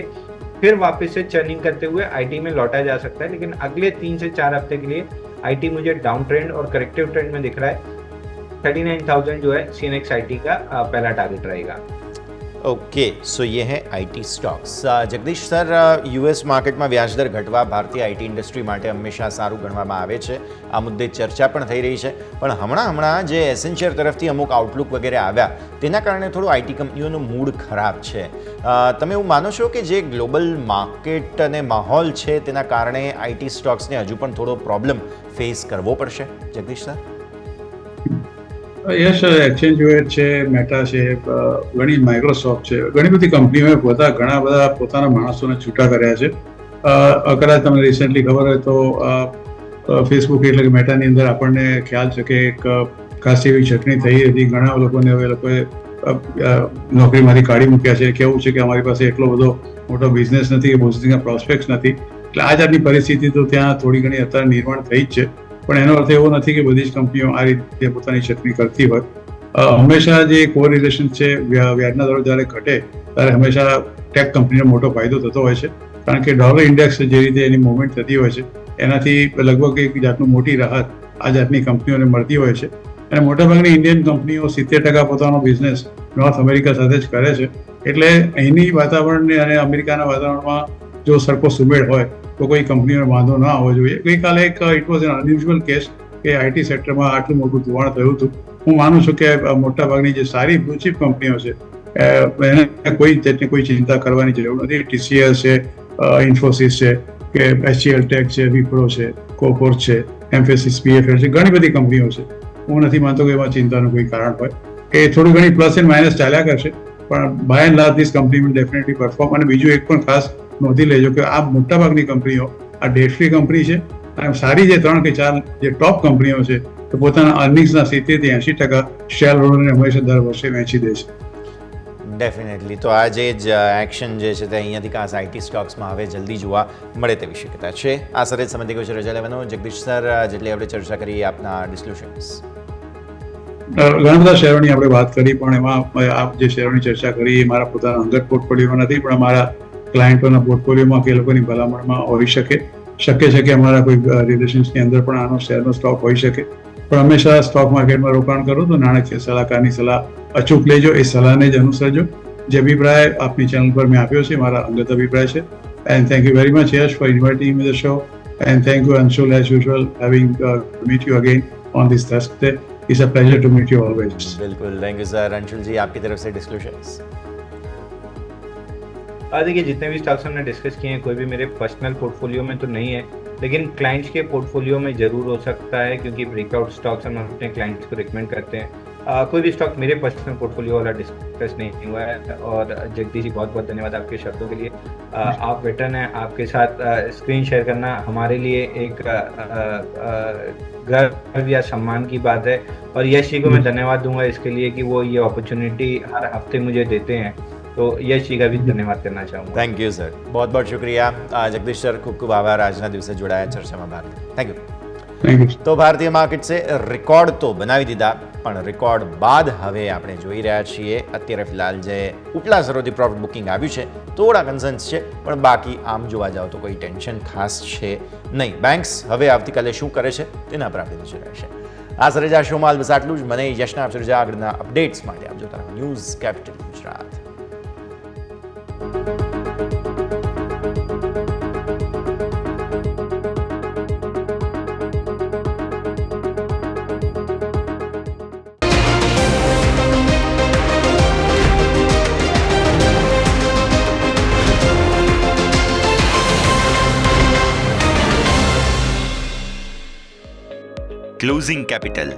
फिर वापस से चर्निंग करते हुए IT में लौटा जा सकता है। लेकिन अगले 3 से 4 हफ्ते के लिए IT मुझे डाउन ट्रेंड और करेक्टिव ट्रेंड में दिख रहा है। 39,000 जो है CNX IT का पहला टारगेट रहेगा। ઓકે, સો ये है IT stocks. Jagdish sir, US માર્કેટમાં વ્યાજદર ઘટવા ભારતીય IT ઇન્ડસ્ટ્રી માટે હંમેશા સારું ગણવામાં આવે છે. આ મુદ્દે ચર્ચા પણ થઈ રહી છે, પણ હમણાં જે એસેન્શિયર તરફથી અમુક આઉટલુક વગેરે આવ્યા તેના કારણે થોડું IT કંપનીઓનું મૂડ ખરાબ છે. તમે એવું માનો છો કે જે ગ્લોબલ માર્કેટ અને માહોલ છે તેના કારણે IT સ્ટોક્સને હજુ પણ થોડો પ્રોબ્લેમ ફેસ કરવો પડશે? જગદીશ સર. યસ, એક્સચેન્જ વેટ છે, મેટા છે, ઘણી માઇક્રોસોફ્ટ છે, ઘણી બધી કંપનીઓએ ઘણા બધા પોતાના માણસોને છૂટા કર્યા છે. કદાચ તમને રિસેન્ટલી ખબર હોય તો ફેસબુક એટલે કે મેટાની અંદર આપણને ખ્યાલ છે કે એક ખાસી એવી ચટણી થઈ હતી. ઘણા લોકોને હવે લોકોએ નોકરીમાંથી કાઢી મૂક્યા છે. કેવું છે કે અમારી પાસે એટલો બધો મોટો બિઝનેસ નથી કે બિઝનેસના પ્રોસ્પેક્ટ્સ નથી. એટલે આ જાતની પરિસ્થિતિ તો ત્યાં થોડી ઘણી અત્યારે નિર્માણ થઈ જ છે. પણ એનો અર્થ એવો નથી કે બધી જ કંપનીઓ આ રીતે પોતાની ચટણી કરતી હોય. હંમેશા જે કોરિલેશન છે, વ્યાજના દરો જ્યારે ઘટે ત્યારે હંમેશા ટેક કંપનીનો મોટો ફાયદો થતો હોય છે, કારણ કે ડોલર ઇન્ડેક્સ જે રીતે એની મૂવમેન્ટ થતી હોય છે એનાથી લગભગ એક જાતનું મોટી રાહત આ જાતની કંપનીઓને મળતી હોય છે. અને મોટાભાગની ઇન્ડિયન કંપનીઓ 70% પોતાનો બિઝનેસ નોર્થ અમેરિકા સાથે જ કરે છે. એટલે અહીંની વાતાવરણને અને અમેરિકાના વાતાવરણમાં જો સરખો સુમેળ હોય તો કોઈ કંપનીઓને વાંધો ના આવવો જોઈએ. ગઈકાલે એક it was an unusual case કે IT સેક્ટરમાં આટલું મોટું ધોવાણ થયું હતું. હું માનું છું કે મોટાભાગની જે સારી બ્લુ ચીપ કંપનીઓ છે એને કોઈ ચિંતા કરવાની જરૂર નથી. TCS છે, ઇન્ફોસિસ છે, કે HCL ટેક છે, વિપ્રો છે, કોકોર છે, એમ્ફેસિસ, PFL છે, ઘણી બધી કંપનીઓ છે. હું નથી માનતો કે એમાં ચિંતાનું કોઈ કારણ હોય. એ થોડું ઘણી પ્લસ એન્ડ માઇનસ ચાલ્યા કરશે, પણ by and large this company will definitely perform. અને બીજું એક પણ ખાસ નોંધી લેજો કે આ મોટાભાગની કંપનીઓ આ ડેટ ફ્રી કંપની છે. અને સારી જે 3 કે 4 જે ટોપ કંપનીઓ છે તો પોતાના અર્નિંગ્સના 70 થી 80% શેર હોલ્ડરને હંમેશા દર વર્ષે વેચી દે છે. ડેફિનેટલી. તો આ જે જ એક્શન જે છે તે અહીંયાથી ખાસ IT સ્ટોક્સમાં હવે જલ્દી જોવા મળે તેવી શક્યતા છે. આ સરે સમયથી કોઈ રજા લેવાનો. જગદીશ સર, જેટલી આપણે ચર્ચા કરી આપના ડિસ્ક્લોઝર્સ. ઘણા બધા શેરોની આપણે વાત કરી, પણ એમાં આપ જે શેરોની ચર્ચા કરી એ મારા પોતાના અંગત પોર્ટફોલિયોમાં નથી, પણ અમારા ક્લાયન્ટોના પોર્ટફોલિયોમાં કે લોકોની ભલામણમાં હોઈ શકે. શક્ય છે કે અમારા કોઈ રિલેશન્સની અંદર પણ આનો શેરનો સ્ટોક હોઈ શકે. પણ હંમેશા સ્ટોક માર્કેટમાં રોકાણ કરો તો નાણાકીય સલાહકારની સલાહ અચૂક લેજો, એ સલાહને જ અનુસરજો. જે અભિપ્રાય આપની ચેનલ પર મેં આપ્યો છે મારા અંગત અભિપ્રાય છે. And thank you very much Yash for inviting me the show. And thank you Anshul as usual having meet you again on this Thursday. It's a pleasure to meet you always. बिल्कुल, थैंक यू सर. अंशुल जी, आपकी तरफ से disclosures. देखिए, जितने भी stocks हमने discuss किए हैं कोई भी मेरे पर्सनल पोर्टफोलियो में तो नहीं है, लेकिन क्लाइंट्स के पोर्टफोलियो में ज़रूर हो सकता है, क्योंकि ब्रेकआउट स्टॉक्स हम अपने क्लाइंट्स को रिकमेंड करते हैं. कोई भी स्टॉक मेरे पर्सनल पोर्टफोलियो वाला डिस्कस नहीं हुआ है. और जगदीश जी, बहुत बहुत धन्यवाद आपके शब्दों के लिए. आप वेटरन हैं, आपके साथ स्क्रीन शेयर करना हमारे लिए एक गर्व या सम्मान की बात है. और यश जी को मैं धन्यवाद दूंगा इसके लिए कि वो ये अपॉर्चुनिटी हर हफ्ते मुझे देते हैं. तो यश जी का भी धन्यवाद करना चाहूँगा. थैंक यू सर, बहुत बहुत शुक्रिया. जगदीश सर, खूब खूब आभार આજના દિવસે જોડાયા ચર્ચામાં ભાગ. Thank you. તો ભારતીય માર્કેટ્સે રેકોર્ડ તો બનાવી દીધા, પણ રેકોર્ડ બાદ હવે આપણે જોઈ રહ્યા છીએ અત્યારે ફિલહાલ જે ઉપલા સ્તરોથી પ્રોફિટ બુકિંગ આવ્યું છે થોડા કન્સર્ન્સ છે, પણ બાકી આમ જોવા જાઓ તો કોઈ ટેન્શન ખાસ છે નહીં. બેંક્સ હવે આવતીકાલે શું કરે છે તેના પર આપણી નજર રહેશે. આ સરેજા શોમાં બસ આટલું જ. મને યશના આપશે રજા. આગળના અપડેટ્સ માટે આપ જોતા રહો news capital Gujarat. Closing capital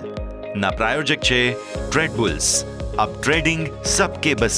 ના પ્રાયોજક છે ટ્રેડ બુલ્સ. અપ ટ્રેડિંગ સબકે બસ